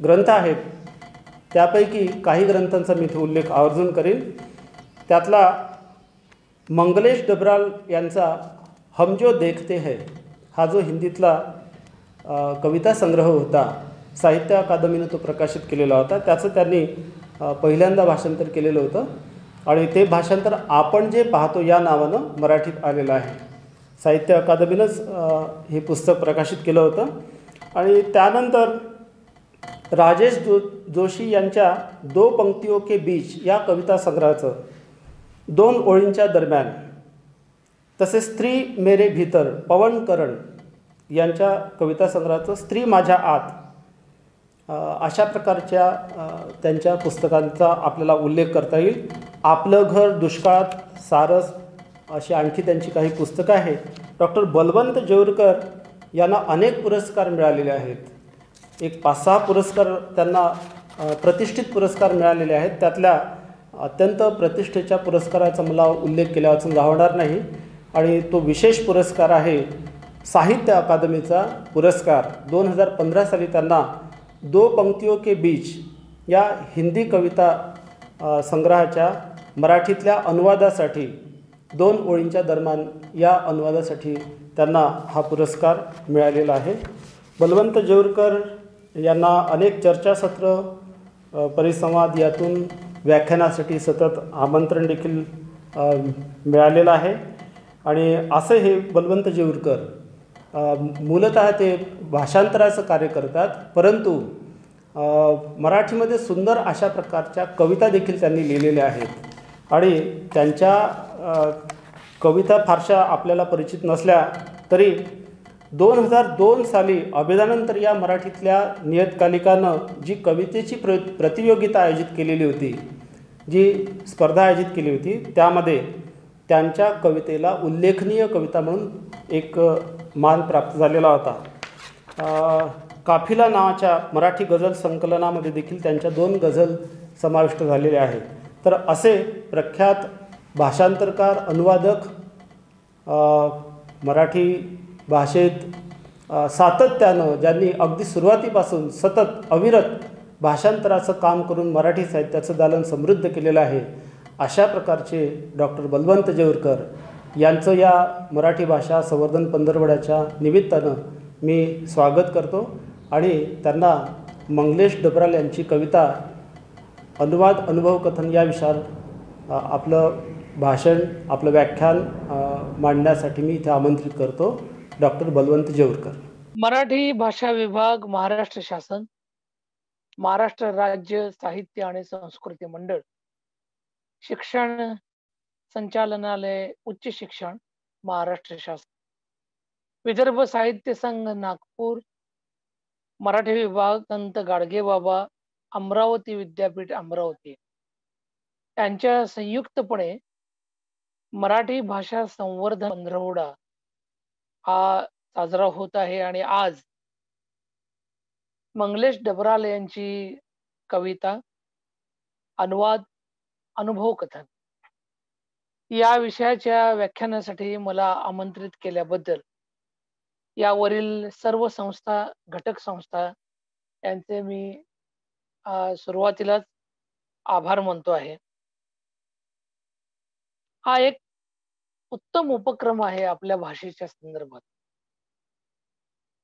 ग्रंथ आहेत त्यापैकी काही ग्रंथांचा मी इथे उल्लेख आवर्जून करेन. त्यातला मंगलेश डबराल यांचा हम जो देखते है हा जो हिंदीतला कविता संग्रह होता, साहित्य अकादमीनं तो प्रकाशित केलेला होता. त्याचं त्यांनी पहिल्यांदा भाषांतर केलेलं होतं आणि ते भाषांतर आपण जे पाहतो या नावानं मराठीत आलेलं आहे. साहित्य अकादमीनंच हे पुस्तक प्रकाशित केलं होतं. आणि त्यानंतर राजेश जोशी यांच्या 2 पंक्तियों के बीच या कविता संग्रहाचं 2 ओळींच्या दरम्यान, तसेच स्त्री मेरे भीतर पवन करण यांच्या कविता संग्रहाचं स्त्री माझ्या आत अशा प्रकारच्या त्यांच्या पुस्तकांचा आपल्याला उल्लेख करता येईल. आपलं घर दुष्काळात सारस अशी आणखी त्यांची काही पुस्तकं आहेत. डॉक्टर बलवंत जेऊरकर यांना अनेक पुरस्कार मिळालेले आहेत. एक 5-6 पुरस्कार त्यांना प्रतिष्ठित पुरस्कार मिळालेले आहेत. त्यातल्या अत्यंत प्रतिष्ठेच्या पुरस्काराचा मला उल्लेख केला वाचून राहणार नाही आणि तो विशेष पुरस्कार आहे साहित्य अकादमीचा पुरस्कार. 2015 साली त्यांना 2 पंक्तियों के बीच या हिंदी कविता संग्रहाच्या मराठीतल्या अनुवादासाठी 2 ओळींच्या दरम्यान या अनुवादासाठी त्यांना हा पुरस्कार मिळालेला आहे. बलवंत जेऊरकर यांना अनेक चर्चासत्र, परिसंवाद यातून व्याख्यानासाठी सतत आमंत्रण देखील मिळालेलं आहे. आणि असे हे बलवंत जेऊरकर मूलतः ते भाषांतराचं कार्य करतात, परंतु मराठीमध्ये सुंदर अशा प्रकारच्या कविता देखील त्यांनी लिहिलेल्या आहेत. आणि त्यांच्या कविता फारशा आपल्याला परिचित नसल्या तरी 2002 साली अभेदानंतर या मराठीतल्या नियतकालिकानं जी कवितेची प्रतियोगिता आयोजित केलेली होती, जी स्पर्धा आयोजित केली होती, त्यामध्ये त्यांच्या कवितेला उल्लेखनीय कविता म्हणून एक मान प्राप्त झालेला होता. काफिला नावाच्या मराठी गझल संकलनामध्ये देखील त्यांच्या 2 गझल समाविष्ट झालेल्या आहेत. तर असे प्रख्यात भाषांतरकार, अनुवादक, मराठी भाषेत सातत्यानं ज्यांनी अगदी सुरुवातीपासून सतत अविरत भाषांतराचं काम करून मराठी साहित्याचं दालन समृद्ध केलेलं आहे, अशा प्रकारचे डॉक्टर बलवंत जेऊरकर यांचं या मराठी भाषा संवर्धन पंधरवड्याच्या निमित्तानं मी स्वागत करतो आणि त्यांना मंगलेश डबराल यांची कविता अनुवाद अनुभव कथन या विषयावर आपलं भाषण, आपलं व्याख्यान मांडण्यासाठी मी इथे आमंत्रित करतो. डॉक्टर बलवंत जेऊरकर. मराठी भाषा विभाग, महाराष्ट्र शासन, महाराष्ट्र राज्य साहित्य आणि संस्कृती मंडळ, शिक्षण संचालनालय, उच्च शिक्षण, महाराष्ट्र शासन, विदर्भ साहित्य संघ नागपूर, मराठी विभाग, संत गाडगेबाबा अमरावती विद्यापीठ अमरावती यांच्या संयुक्तपणे मराठी भाषा संवर्धन पंधरवडा हा साजरा होत आहे. आणि आज मंगलेश डबराल यांची कविता, अनुवाद अनुभव कथन या विषयाच्या व्याख्यानासाठी मला आमंत्रित केल्याबद्दल यावरील सर्व संस्था, घटक संस्था यांचे मी सुरुवातीलाच आभार मानतो आहे. हा एक उत्तम उपक्रम आहे आपल्या भाषेच्या संदर्भात.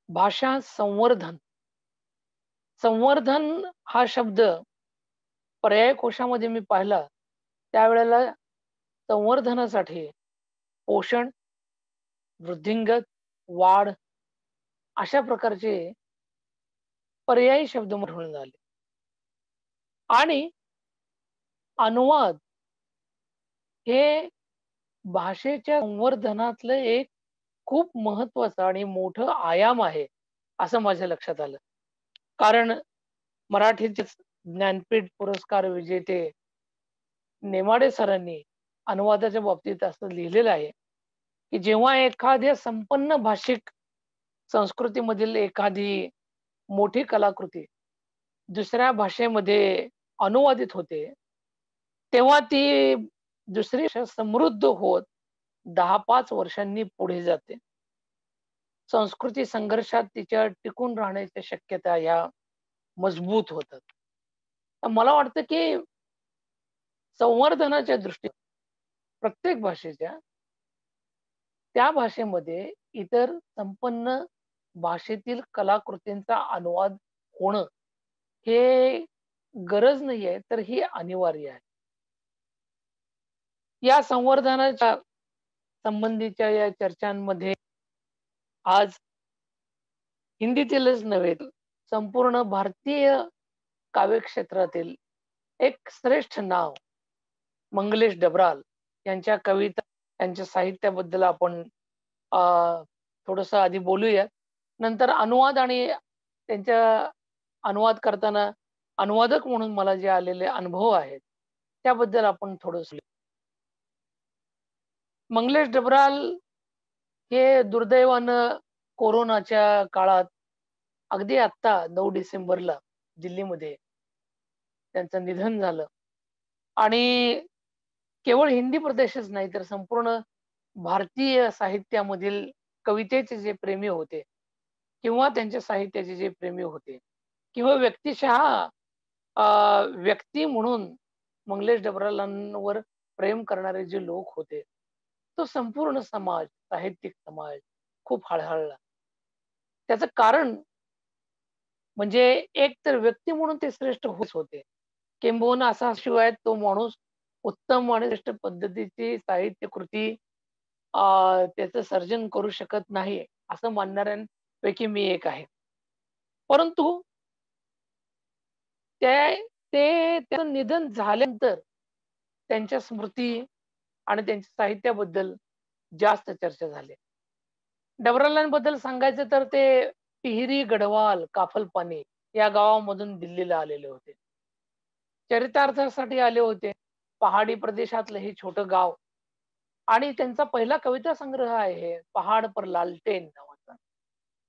भाषा संवर्धन, संवर्धन हा शब्द पर्याय कोशामध्ये मी पाहिला त्यावेळेला संवर्धनासाठी पोषण, वृद्धिंगत, वाढ अशा प्रकारचे पर्यायी शब्द म्हणून आले. आणि अनुवाद हे भाषेच्या संवर्धनातलं एक खूप महत्वाचं आणि मोठं आयाम आहे असं माझ्या लक्षात आलं. कारण मराठीचे ज्ञानपीठ पुरस्कार विजेते नेमाडे सरांनी अनुवादाच्या बाबतीत असं लिहिलेलं आहे की जेव्हा एखाद्या संपन्न भाषिक संस्कृतीमधील एखादी मोठी कलाकृती दुसऱ्या भाषेमध्ये अनुवादित होते तेव्हा ती दुसरी भाषा समृद्ध होत 10-5 वर्षांनी पुढे जाते. संस्कृती संघर्षात तिच्या टिकून राहण्याच्या शक्यता या मजबूत होतात. मला वाटतं की संवर्धनाच्या दृष्टीने प्रत्येक भाषेच्या त्या भाषेमध्ये इतर संपन्न भाषेतील कलाकृतींचा अनुवाद होणं हे गरज नाही आहे, तर ही अनिवार्य आहे. या संवर्धनाच्या संबंधीच्या या चर्चांमध्ये आज हिंदीतीलच नव्हे संपूर्ण भारतीय काव्यक्षेत्रातील एक श्रेष्ठ नाव मंगलेश डबराल यांच्या कविता, यांच्या साहित्याबद्दल आपण थोडंसं आधी बोलूया. नंतर अनुवाद आणि त्यांच्या अनुवाद करताना अनुवादक म्हणून मला जे आलेले अनुभव आहेत त्याबद्दल आपण थोडंसं. मंगलेश डबराल हे दुर्दैवानं कोरोनाच्या काळात अगदी आत्ता 9 डिसेंबरला दिल्लीमध्ये त्यांचं निधन झालं. आणि केवळ हिंदी प्रदेशच नाही तर संपूर्ण भारतीय साहित्यामधील कवितेचे जे प्रेमी होते किंवा त्यांच्या साहित्याचे जे प्रेमी होते किंवा व्यक्तिशः व्यक्ती म्हणून मंगलेश डबरालांवर प्रेम करणारे जे लोक होते तो संपूर्ण समाज, साहित्यिक समाज खूप हळहळला. त्याचं कारण म्हणजे एक तर व्यक्ती म्हणून ते श्रेष्ठ होते, किंबहुना असा शिवाय तो माणूस उत्तम आणि श्रेष्ठ पद्धतीची साहित्य कृती त्याचं सर्जन करू शकत नाही असं मानणाऱ्यांपैकी मी एक आहे. परंतु त्याचं निधन झाल्यानंतर त्यांच्या स्मृती आणि त्यांच्या साहित्याबद्दल जास्त चर्चा झाली. डबरालांबद्दल सांगायचं तर ते टिहरी गढवाल काफलपानी या गावामधून दिल्लीला आलेले होते. चरितार्थासाठी आले होते. पहाडी प्रदेशातलं हे छोटं गाव आणि त्यांचा पहिला कविता संग्रह आहे पहाड पर लालटेन नावाचा.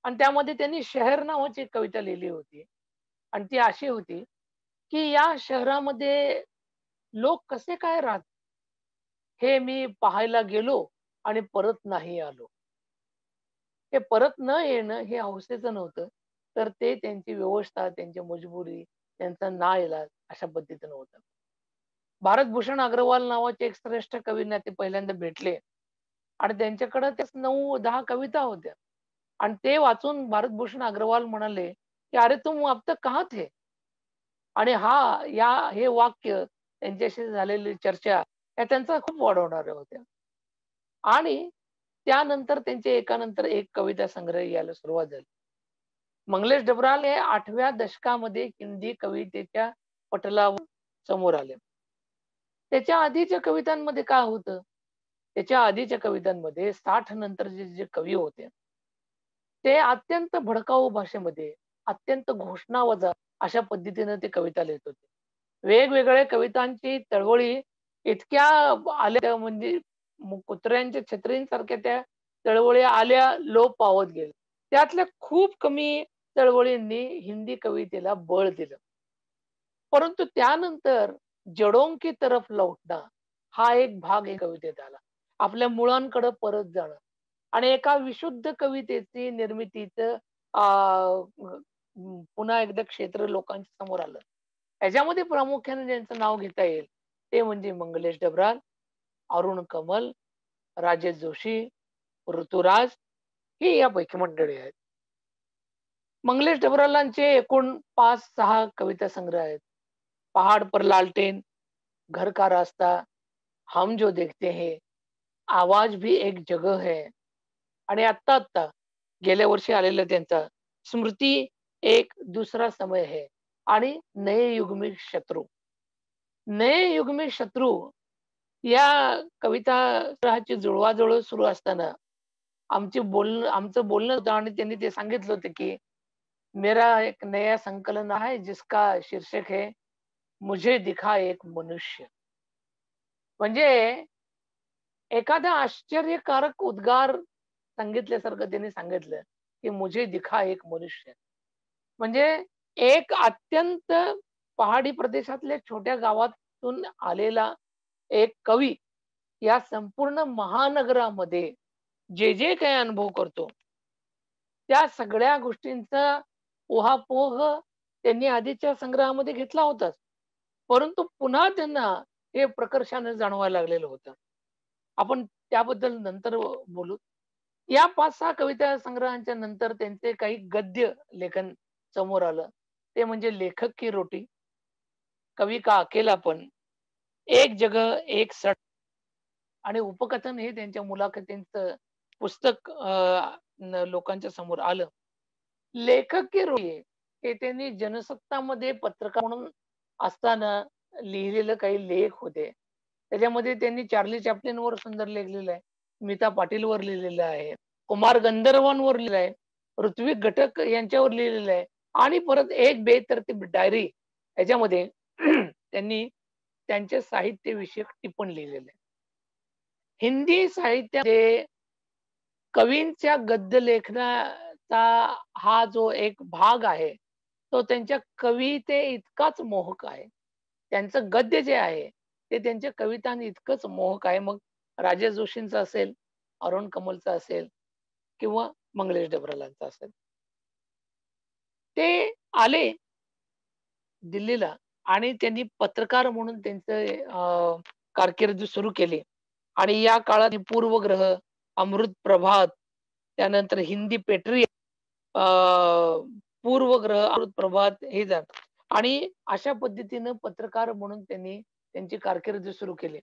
आणि त्यामध्ये त्यांनी शहर नावाची कविता लिहिली होती आणि ती अशी होती की या शहरामध्ये लोक कसे काय राहत हे मी पाहायला गेलो आणि परत नाही आलो. हे परत न येणं हे हौसेचं नव्हतं, तर ते त्यांची व्यवस्था, त्यांची मजबुरी, त्यांचा नाइलाज अशा पद्धतीनं होतं. भारतभूषण अग्रवाल नावाचे एक श्रेष्ठ कवींना ते पहिल्यांदा भेटले आणि त्यांच्याकडे त्याच 9-10 कविता होत्या. आणि ते वाचून भारतभूषण अग्रवाल म्हणाले, की "अरे तुम अब तक कहाँ थे?" आणि हे वाक्य त्यांच्याशी झालेली चर्चा या त्यांचा खूप वाढवणाऱ्या होत्या. आणि त्यानंतर त्यांचे एकानंतर एक कविता संग्रह यायला सुरुवात झाली. मंगलेश डबराल हे 8व्या दशकामध्ये हिंदी कवितेच्या पटलावर समोर आले. त्याच्या आधीच्या कवितांमध्ये काय होतं? त्याच्या आधीच्या कवितांमध्ये 60 नंतरचे जे कवी होते, ते अत्यंत भडकाऊ भाषेमध्ये, अत्यंत घोषणावजा अशा पद्धतीने ते कविता लिहित होते. वेगवेगळ्या कवितांची चळवळी इतक्या आल्या म्हणजे कुत्र्यांच्या छत्रींसारख्या त्या चळवळी आल्या, लोप पावत गेल्या. त्यातल्या खूप कमी चळवळींनी हिंदी कवितेला बळ दिलं. परंतु त्यानंतर जडों की तरफ लौटणं हा एक भाग या कवितेत आला. आपल्या मुळांकडे परत जाणं आणि एका विशुद्ध कवितेची निर्मितीचं पुन्हा एकदा क्षेत्र लोकांच्या समोर आलं. याच्यामध्ये प्रामुख्याने ज्यांचं नाव घेता येईल ते म्हणजे मंगलेश डबराल, अरुण कमल, राजेश जोशी, ऋतुराज ही यापैकी मंडळी आहेत. मंगलेश डबरालांचे एकूण 5-6 कविता संग्रह आहेत. पहाड पर लालटेन, घर का रास्ता, हम जो देखते हैं, आवाज भी एक जगह है आणि आत्ता गेल्या वर्षी आलेला त्यांचा स्मृती एक दूसरा समय है आणि नए युग में शत्रू. नए युग में शत्रू या कविता संग्रहाची जुळवाजुळव सुरू असताना आमचं बोलणं होतं आणि त्यांनी ते सांगितलं होतं की मेरा एक नया संकलन है जिसका शीर्षक है मुझे दिखा एक मनुष्य. म्हणजे एखादा आश्चर्यकारक उद्गार सांगितल्यासारखं त्यांनी सांगितलं की मुझे दिखा एक मनुष्य. म्हणजे एक अत्यंत पहाडी प्रदेशातल्या छोट्या गावातून आलेला एक कवी या संपूर्ण महानगरामध्ये जे काही अनुभव करतो त्या सगळ्या गोष्टींचा उहापोह त्यांनी आधीच्या संग्रहामध्ये घेतला होताच. परंतु पुन्हा त्यांना हे प्रकर्षाने जाणवायला लागलेलं होतं. आपण त्याबद्दल नंतर बोलू. या 5-6 कविता संग्रहांच्या नंतर त्यांचे काही गद्य लेखन समोर आलं. ते म्हणजे लेखक की रोटी, कवी का अकेलापन, एक जगह एक सड आणि उपकथन हे त्यांच्या मुलाखतींचं पुस्तक लोकांच्या समोर आलं. लेखक की रोटी हे त्यांनी जनसत्तामध्ये पत्रकार म्हणून असताना लिहिलेलं काही लेख होते. त्याच्यामध्ये त्यांनी चार्ली चॅप्लिनवर सुंदर लेख लिहिला आहे. स्मिता पाटीलवर लिहिलेलं आहे. कुमार गंधर्वांवर लिहिलं आहे. ऋत्विक घटक यांच्यावर लिहिलेलं आहे आणि परत एक बेतरतीब डायरी याच्यामध्ये त्यांनी त्यांच्या साहित्यविषयक टिपण लिहिलेलं आहे. हिंदी साहित्यामध्ये कवींच्या गद्य लेखनाचा हा जो एक भाग आहे तो त्यांच्या कविते इतकाच मोहक आहे. त्यांचं गद्य जे आहे ते त्यांच्या कवितांनी इतकंच मोहक आहे. मग राजेश जोशींचं असेल, अरुण कमलचं असेल किंवा मंगलेश डबरालांचं असेल. ते आले दिल्लीला आणि त्यांनी पत्रकार म्हणून त्यांचं कारकीर्द सुरू केली आणि या काळात पूर्वग्रह, अमृत प्रभात, त्यानंतर हिंदी पेट्रियट, पूर्वग्रह, अमृत प्रभात हे जात आणि अशा पद्धतीनं पत्रकार म्हणून त्यांनी त्यांची कारकीर्द सुरू केली.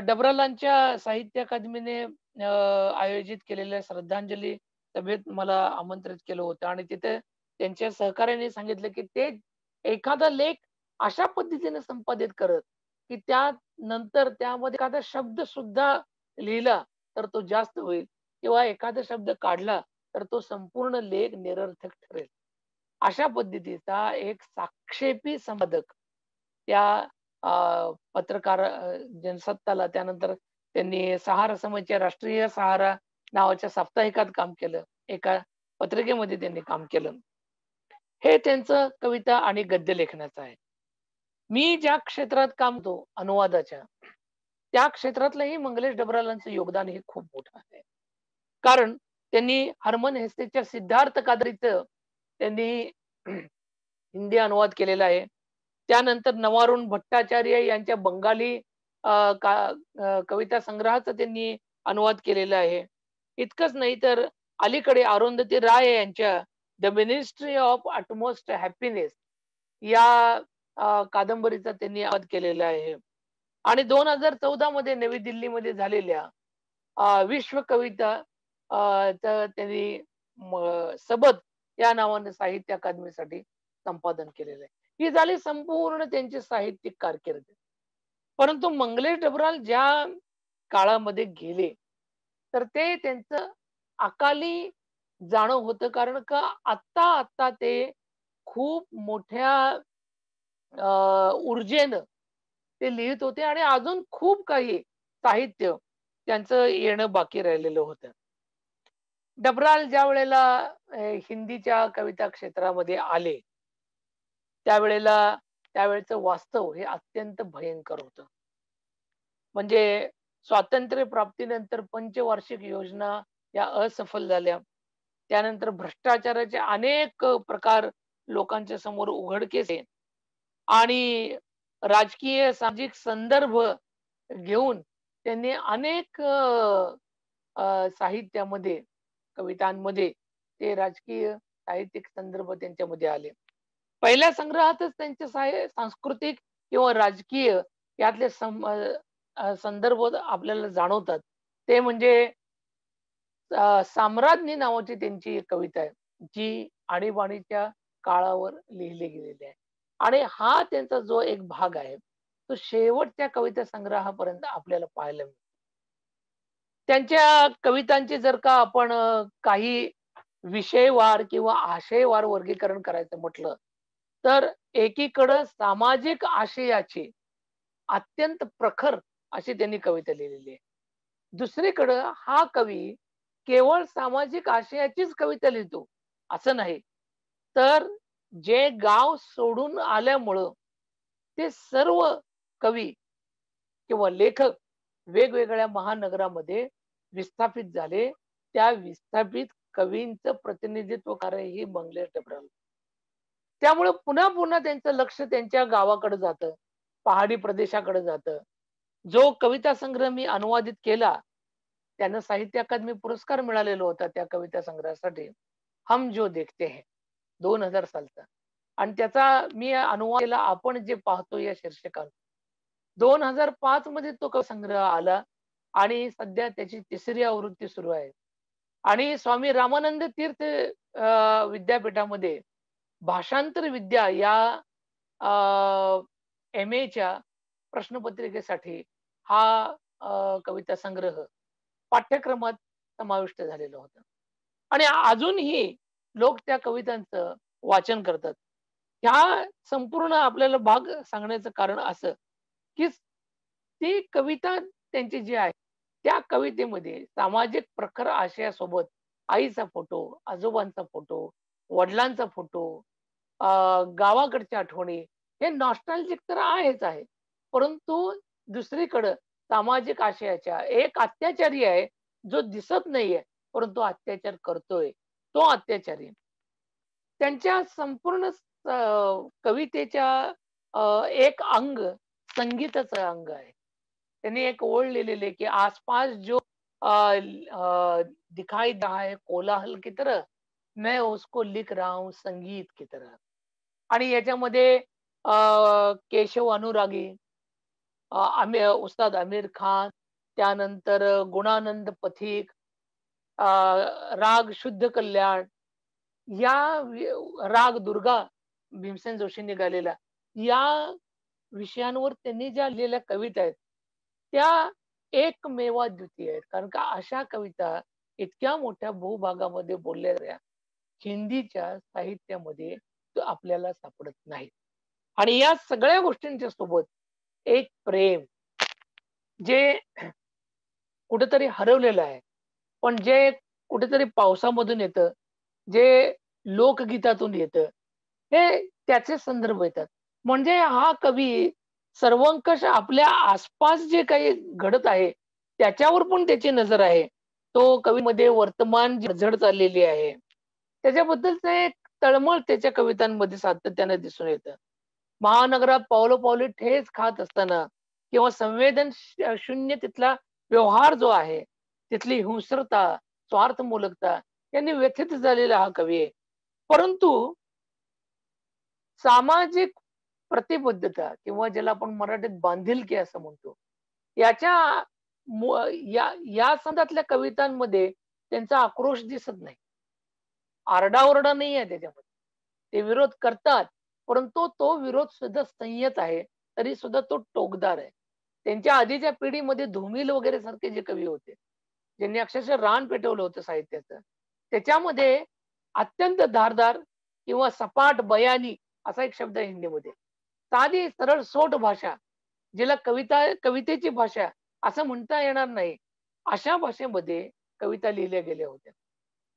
डबरालांच्या साहित्य अकादमीने आयोजित केलेल्या श्रद्धांजली सभेत मला आमंत्रित केलं होतं आणि तिथे त्यांच्या सहकार्याने सांगितलं की ते एखादा लेख अशा पद्धतीने संपादित करत की त्यानंतर त्यामध्ये एखादा शब्द सुद्धा लिहिला तर तो जास्त होईल किंवा एखादा शब्द काढला तर तो संपूर्ण लेख निरर्थक ठरेल. अशा पद्धतीचा एक साक्षेपी संपादक त्या पत्रकार जनसत्ताला त्यानंतर त्यांनी सहारा समयच्या राष्ट्रीय सहारा नावाच्या साप्ताहिकात काम केलं. एका पत्रिकेमध्ये त्यांनी काम केलं. हे त्यांचं कविता आणि गद्य लेखनाचं आहे. मी ज्या क्षेत्रात काम करतो अनुवादाच्या त्या क्षेत्रातलंही मंगलेश डबरालांचं योगदान हे खूप मोठं आहे. कारण त्यांनी हरमन हेस्तेच्या सिद्धार्थ कादरीचं त्यांनी हिंदी अनुवाद केलेला आहे. त्यानंतर नवारुण भट्टाचार्य यांच्या बंगाली कविता संग्रहाचा त्यांनी अनुवाद केलेला आहे. इतकंच नाही तर अलीकडे अरुंधती राय यांच्या the ministry of utmost happiness या कादंबरीचा त्यांनी अनुवाद केलेला आहे. आणि 2014 मध्ये नवी दिल्लीमध्ये झालेल्या विश्व कविता तर त्यांनी सबद या नावाने साहित्य अकादमीसाठी संपादन केलेलं आहे. ही झाली संपूर्ण त्यांची साहित्यिक कारकीर्द. परंतु मंगलेश डबराल ज्या काळामध्ये गेले तर ते त्यांचं अकाली जाणं होतं, कारण का आत्ता ते खूप मोठ्या ऊर्जेनं ते लिहित होते आणि अजून खूप काही साहित्य त्यांचं येणं बाकी राहिलेलं होतं. डबराल ज्या वेळेला हिंदीच्या कविता क्षेत्रामध्ये आले त्यावेळेचं वास्तव हे अत्यंत भयंकर होतं. म्हणजे स्वातंत्र्य प्राप्तीनंतर पंचवार्षिक योजना या असफल झाल्या. त्यानंतर भ्रष्टाचाराचे अनेक प्रकार लोकांच्या समोर उघडकीस आहे आणि राजकीय सामाजिक संदर्भ घेऊन त्यांनी अनेक साहित्यामध्ये कवितांमध्ये ते राजकीय साहित्यिक संदर्भ त्यांच्यामध्ये आले. पहिल्या संग्रहातच त्यांचे सांस्कृतिक किंवा राजकीय यातले संदर्भ आपल्याला जाणवतात. ते म्हणजे साम्राज्ञी नावाची त्यांची एक कविता आहे जी आणीबाणीच्या काळावर लिहिली गेलेली आहे आणि हा त्यांचा जो एक भाग आहे तो शेवटच्या कविता संग्रहापर्यंत आपल्याला पाहायला मिळतो. त्यांच्या कवितांची जर का आपण काही विषयवार किंवा आशयवार वर्गीकरण करायचं म्हटलं तर एकीकडं सामाजिक आशयाची अत्यंत प्रखर अशी त्यांनी कविता लिहिलेली आहे. दुसरीकडं हा कवी केवळ सामाजिक आशयाचीच कविता लिहितो असं नाही, तर जे गाव सोडून आल्यामुळं ते सर्व कवी किंवा लेखक वेगवेगळ्या महानगरामध्ये विस्थापित झाले. त्या विस्थापित कवींचं प्रतिनिधित्व करे ही मंगलेश डबराल. त्यामुळे पुन्हा त्यांचं लक्ष त्यांच्या गावाकडे जातं, पहाडी प्रदेशाकडे जातं. जो कविता संग्रह मी अनुवादित केला त्यांना साहित्य अकादमी पुरस्कार मिळालेला होता त्या कविता संग्रहासाठी, हम जो देखते हैं 2000 सालचा. आणि त्याचा मी अनुवाद केला आपण जे पाहतो या शीर्षकाने. 2005 मध्ये तो संग्रह आला आणि सध्या त्याची 3री आवृत्ती सुरू आहे. आणि स्वामी रामानंद तीर्थ विद्यापीठामध्ये भाषांतर विद्या या MA प्रश्नपत्रिकेसाठी हा कविता संग्रह पाठ्यक्रमात समाविष्ट झालेला होता आणि अजूनही लोक त्या कवितांचं वाचन करतात. ह्या संपूर्ण आपल्याला भाग सांगण्याचं कारण असं की ती कविता त्यांची जी आहे त्या कवितेमध्ये सामाजिक प्रखर आशयासोबत आईचा फोटो, आजोबांचा फोटो, वडिलांचा फोटो, गावाकडच्या आठवणी हे नॉस्टॅल्जिक तर आहेच आहे, परंतु दुसरीकडं सामाजिक आशयाच्या एक अत्याचारी आहे जो दिसत नाहीये परंतु अत्याचार करतोय, तो अत्याचारी. त्यांच्या संपूर्ण कवितेच्या एक अंग संगीताचं अंग आहे. त्यांनी एक ओळ लिहिलेली की आसपास जो दिखाई दहा है कोलाहल की तरह मैं उसको लिख रहा हूं संगीत की तरह. आणि याच्यामध्ये केशव अनुरागी, उस्ताद आमिर खान, त्यानंतर गुणानंद पथिक, राग शुद्ध कल्याण, या राग दुर्गा भीमसेन जोशींनी गायलेला या विषयांवर त्यांनी ज्या लिहिलेल्या कविता आहेत त्या एकमेवा द्वितीय आहेत. कारण का अशा कविता इतक्या मोठ्या भूभागामध्ये बोललेल्या हिंदीच्या साहित्यामध्ये आपल्याला सापडत नाही. आणि या सगळ्या गोष्टींच्या सोबत एक प्रेम जे कुठेतरी हरवलेलं आहे, पण जे कुठेतरी पावसामधून येतं, जे लोकगीतातून येतं, हे त्याचे संदर्भ येतात. म्हणजे हा कवी सर्वंकष आपल्या आसपास जे काही घडत आहे त्याच्यावर पण त्याची नजर आहे. तो कवीमध्ये वर्तमान झड चाललेली आहे त्याच्याबद्दलचं एक तळमळ त्याच्या कवितांमध्ये सातत्याने दिसून येतं. महानगरात पावलोपावली ठेच खात असताना किंवा संवेदन शून्य तिथला व्यवहार जो आहे, तिथली हिंस्रता, स्वार्थमूलकता यांनी व्यथित झालेला हा कवी आहे. परंतु सामाजिक प्रतिबद्धता किंवा ज्याला आपण मराठीत बांधिलकी असं म्हणतो, याच्या या संदर्भातल्या कवितांमध्ये त्यांचा आक्रोश दिसत नाही, आरडाओरडा नाही आहे त्याच्यामध्ये. ते विरोध करतात, परंतु तो विरोध सुद्धा संयत आहे, तरी सुद्धा तो टोकदार आहे. त्यांच्या आधीच्या पिढीमध्ये धुमिल वगैरे सारखे जे कवी होते, ज्यांनी अक्षरशः रान पेटवलं होतं साहित्याचं, त्याच्यामध्ये अत्यंत धारदार किंवा सपाट बयानी असा एक शब्द आहे हिंदीमध्ये, साधी सरळ सोट भाषा, जिला कवितेची भाषा असं म्हणता येणार नाही, अशा भाषेमध्ये कविता लिहिल्या गेल्या होत्या.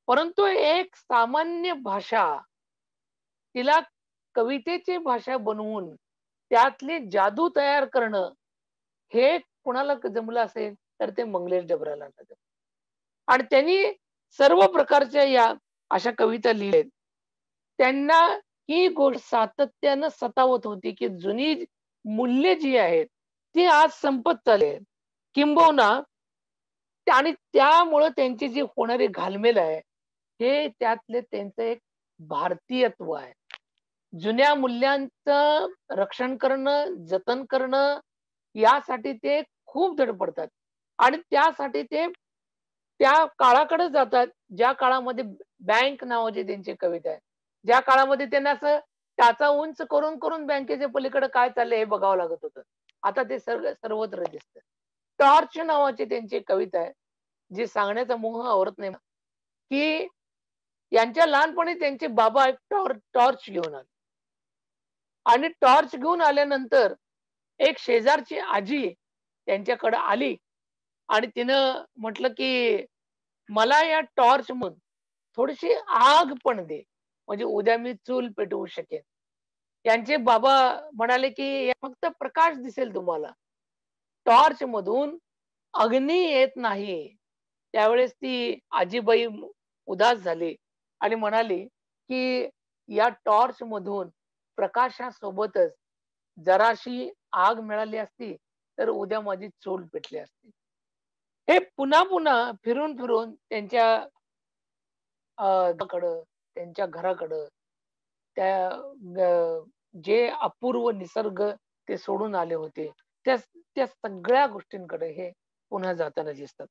परंतु एक सामान्य भाषा, तिला कवितेची भाषा बनवून त्यातली जादू तयार करणं, हे कुणाला जमलं असेल तर ते मंगलेश डबराला जमलं. आणि त्यांनी सर्व प्रकारच्या या अशा कविता लिहिल्यात. त्यांना ही गोष्ट सातत्यानं सतावत होती की जुनी मूल्य जी आहेत ती आज संपत चालली आहेत, किंबहुना आणि त्यामुळं त्यांची जी होणारी घालमेल आहे, हे त्यातले त्यांचं एक भारतीयत्व आहे. जुन्या मूल्यांचं रक्षण करणं, जतन करणं, यासाठी ते खूप धडपडतात आणि त्यासाठी ते त्या काळाकडे जातात, ज्या काळामध्ये बँक नावाची त्यांची कविता आहे, ज्या काळामध्ये त्यांना असं टाचा उंच करून करून बँकेच्या पलीकडे काय चाललंय हे बघावं लागत होतं. आता ते सर्वत्र दिसतं. टॉर्च नावाची त्यांची कविता आहे, जी सांगण्याचा मोह आवरत नाही, की यांच्या लहानपणी त्यांचे बाबा एक टॉर्च घेऊन आले आणि टॉर्च घेऊन आल्यानंतर एक शेजारची आजी त्यांच्याकडे आली आणि तिनं म्हटलं की मला या टॉर्च मधून थोडीशी आग पण दे, म्हणजे उद्या मी चूल पेटवू शकेन. त्यांचे बाबा म्हणाले की फक्त प्रकाश दिसेल तुम्हाला, टॉर्च मधून अग्नी येत नाही. त्यावेळेस ती आजीबाई उदास झाली आणि म्हणाली की या टॉर्च मधून प्रकाशासोबतच जराशी आग मिळाली असती तर उद्या माझी चूल पेटली असती. हे पुन्हा पुन्हा फिरून फिरून त्यांच्या त्यांच्या घराकडं, त्या जे अपूर्व निसर्ग ते सोडून आले होते, त्या त्या सगळ्या गोष्टींकडे हे पुन्हा जाताना दिसतात.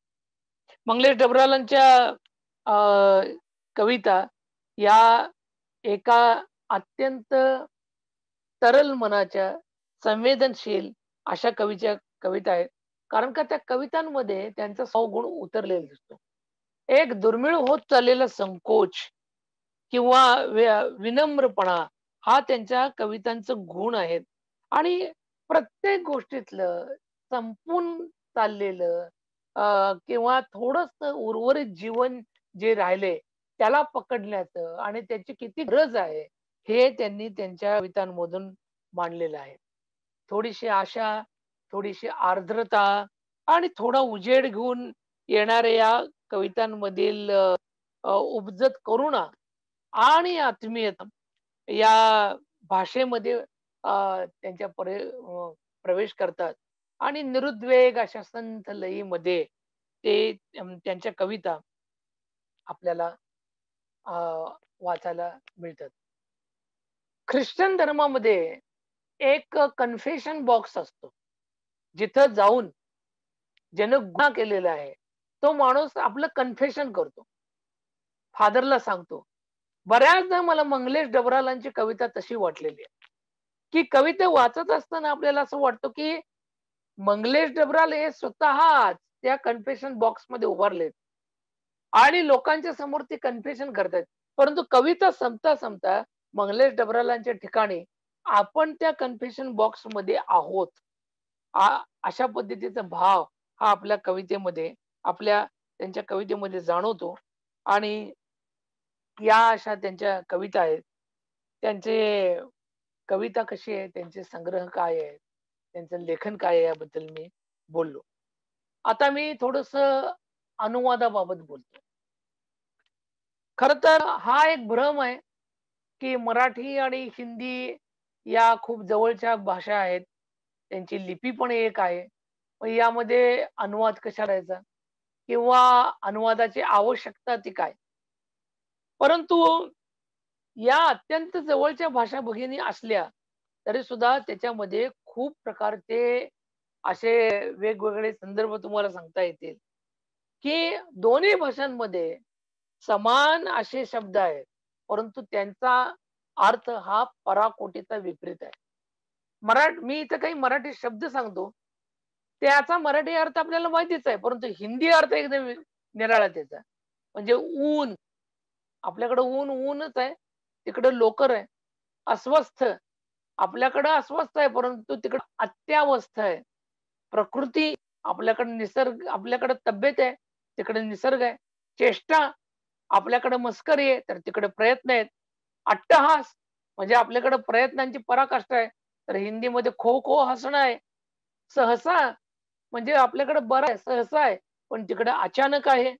मंगलेश डबरालांच्या कविता या एका अत्यंत तरल मनाच्या, संवेदनशील अशा कविता आहेत. कारण का त्या कवितांमध्ये त्यांचा सवगुण उतरलेला दिसतो. एक दुर्मिळ होत चाललेला संकोच किंवा विनम्रपणा हा त्यांच्या कवितांचं गुण आहेत. आणि प्रत्येक गोष्टीतलं संपून चाललेलं किंवा थोडस उर्वरित जीवन जे राहिले त्याला पकडण्याचं आणि त्याची किती गरज आहे हे त्यांनी त्यांच्या कवितांमधून मांडलेलं आहे. थोडीशी आशा, थोडीशी आर्द्रता आणि थोडा उजेड घेऊन येणाऱ्या या कवितांमधील उपजत करुणा आणि आत्मीयता या भाषेमध्ये त्यांच्या प्रवेश करतात आणि निरुद्वेग अशा संथ लयीमध्ये ते त्यांच्या कविता आपल्याला वाचायला मिळतात. ख्रिश्चन धर्मामध्ये एक कन्फेशन बॉक्स असतो, जिथं जाऊन ज्यानं गुन्हा केलेला आहे तो माणूस आपलं कन्फेशन करतो, फादरला सांगतो. बऱ्याचदा मला मंगलेश डबरालांची कविता तशी वाटलेली आहे की कविता वाचत असताना आपल्याला असं वाटतं की मंगलेश डबराल हे स्वतःच त्या कन्फेशन बॉक्स मध्ये उभारलेत आणि लोकांच्या समोर ते कन्फेशन करतात. परंतु कविता संपता संपता मंगलेश डबरालांच्या ठिकाणी आपण त्या कन्फेशन बॉक्स मध्ये आहोत, अशा पद्धतीचा भाव हा आपल्या कवितेमध्ये, त्यांच्या कवितेमध्ये जाणवतो. आणि या अशा त्यांच्या कविता आहेत. त्यांचे कविता कशी आहे, त्यांचे संग्रह काय आहे, त्यांचं लेखन काय आहे, याबद्दल मी बोललो. आता मी थोडस अनुवादाबाबत बोलतो. खर तर हा एक भ्रम आहे की मराठी आणि हिंदी या खूप जवळच्या भाषा आहेत त्यांची लिपी पण एक आहे. मग यामध्ये अनुवाद कशा करायचा किंवा अनुवादाची आवश्यकता ती काय? परंतु या अत्यंत जवळच्या भाषा भगिनी असल्या तरी सुद्धा त्याच्यामध्ये खूप प्रकारचे असे वेगवेगळे संदर्भ तुम्हाला सांगता येतील, की दोन्ही भाषांमध्ये समान असे शब्द आहेत, परंतु त्यांचा अर्थ हा पराकोटीचा विपरीत आहे. मी इथं काही मराठी शब्द सांगतो, त्याचा मराठी अर्थ आपल्याला माहितीच आहे, परंतु हिंदी अर्थ एकदम निराळा त्याचा. म्हणजे ऊन, आपल्याकडं ऊन ऊनच आहे, तिकडं लोकर आहे. अस्वस्थ, आपल्याकडं अस्वस्थ आहे, परंतु तिकडं अत्यावस्थ आहे. प्रकृती, आपल्याकडे निसर्ग, आपल्याकडे तब्येत आहे, तिकडे निसर्ग आहे. चेष्टा, आपल्याकडे मस्करी आहे, तर तिकडे प्रयत्न आहेत. अट्टहास म्हणजे आपल्याकडे प्रयत्नांची पराकाष्ठा आहे, तर हिंदीमध्ये खो खो हसणं आहे. सहसा म्हणजे आपल्याकडे बरं आहे, सहसा आहे, पण तिकडे अचानक आहे.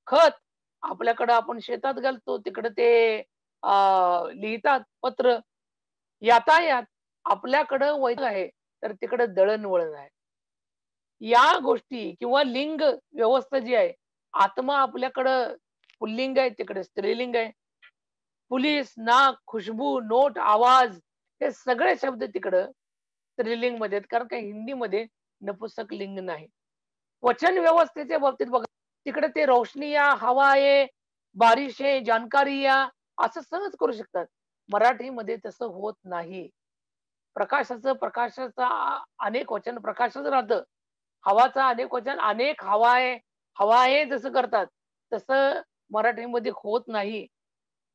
खत, आपल्याकडं आपण शेतात घालतो, तिकडे ते लिहितात पत्र. यातायात, आपल्याकडं वैद्य आहे, तर तिकडे दळणवळण आहे. या गोष्टी किंवा लिंग व्यवस्था जी आहे, आत्मा आपल्याकडं पुल्लिंग आहे, तिकडे स्त्रीलिंग आहे. पोलीस, नाक, खुशबू, नोट, आवाज, हे सगळे शब्द तिकडं स्त्रीलिंगमध्ये आहेत. कारण का हिंदीमध्ये नपुंसक लिंग नाही. वचन व्यवस्थेच्या बाबतीत बघा, तिकडे ते रोशनी या, हवा आहे, बारिश आहे, जानकारी या, असं सहज करू शकतात. मराठीमध्ये तसं होत नाही. प्रकाशाचं अनेक वचन प्रकाशच राहतं. हवाचा अनेक वचन अनेक हवा आहे जसं करतात, तसं मराठीमध्ये होत नाही.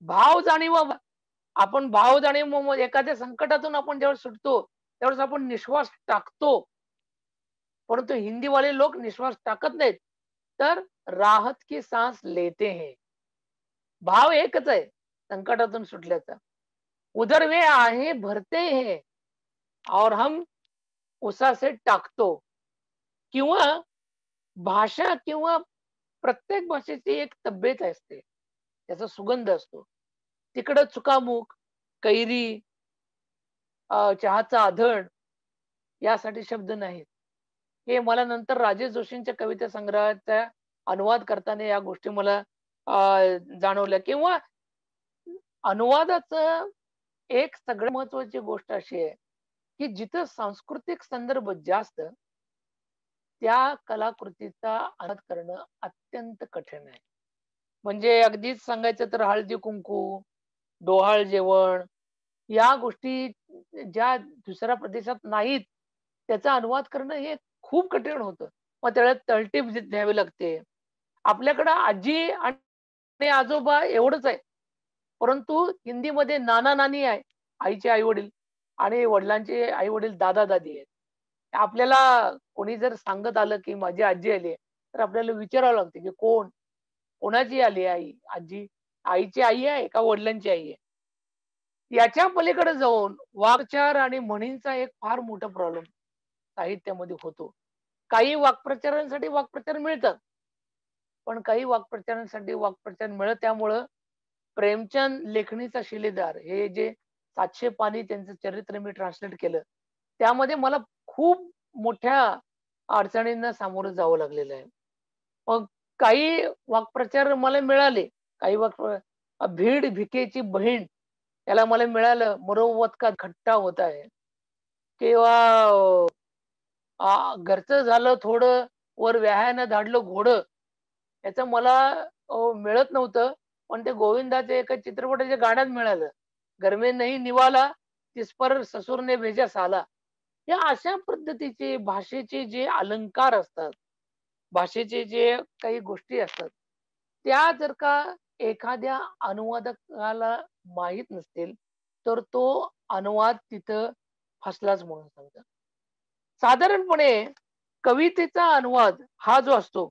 भाव जाणीव, आपण भाव जाणीव एखाद्या संकटातून आपण ज्यावेळेस सुटतो, त्यावेळेस आपण निश्वास टाकतो. परंतु हिंदीवाले लोक निश्वास टाकत नाहीत, तर राहत की सांस लेते हैं. भाव एकच आहे संकटातून सुटल्याचा. उधर वे आहे भरते हैं और हम उसा से टाकतो. किंवा भाषा किंवा प्रत्येक भाषेची एक तब्येत असते, त्याचा सुगंध असतो. तिकडं चुकामुक, कैरी, चहाचा आधण यासाठी शब्द नाहीत. हे मला नंतर राजेश जोशींच्या कविता संग्रहाचा अनुवाद करताना या गोष्टी मला जाणवल्या. किंवा अनुवादाचं एक सगळ्यात महत्वाची गोष्ट अशी आहे, की जिथं सांस्कृतिक संदर्भ जास्त, त्या कलाकृतीचा अनुवाद करणं अत्यंत कठीण आहे. म्हणजे अगदीच सांगायचं तर हळदी-कुंकू, डोहाळ जेवण या गोष्टी ज्या दुसऱ्या प्रदेशात नाहीत, त्याचा अनुवाद करणं हे खूप कठीण होतं. मग त्याला तळटीप द्यावी लागते. आपल्याकडं आजी आणि आजोबा एवढंच आहे. परंतु हिंदीमध्ये नाना-नानी आहे, आईचे आई-वडील, आणि वडिलांचे आई-वडील दादा-दादी आहेत. आपल्याला कोणी जर सांगत आलं, की माझी आजी आली आहे, तर आपल्याला विचारावं लागतं, की कोण? कोणाची आली आई? आजी आईची आई आहे का वडिलांची आई आहे? याच्या पलीकडे जाऊन वाक्चार आणि म्हणींचा एक फार मोठा प्रॉब्लेम साहित्यामध्ये होतो. काही वाक्प्रचारांसाठी वाक्प्रचार मिळतात, पण काही वाक्प्रचारांसाठी वाक्प्रचार मिळत, त्यामुळं प्रेमचंद लेखणीचा शिलेदार हे जे 700 पानी त्यांचं चरित्र मी ट्रान्सलेट केलं, त्यामध्ये मला खूप मोठ्या अडचणींना सामोरं जावं लागलेलं आहे. मग काही वाक्प्रचार मला मिळाले, काही भीड भिकेची बहीण याला मला मिळालं, मुरव्वत का खट्टा होता है, किंवा घरचं झालं थोडं, वर व्याहानं धाडलं घोडं. याचं मला मिळत नव्हतं, पण ते गोविंदाच्या एका चित्रपटाच्या गाण्यात मिळालं. घर में नहीं निवाला, तिस पर ससुर ने भेजा साला. या अशा पद्धतीचे भाषेचे जे अलंकार असतात, भाषेचे जे काही गोष्टी असतात, त्या जर का एखाद्या अनुवादकाला माहीत नसतील, तर तो अनुवाद तिथं फसलाच म्हणून समजा. साधारणपणे कवितेचा अनुवाद हा जो असतो,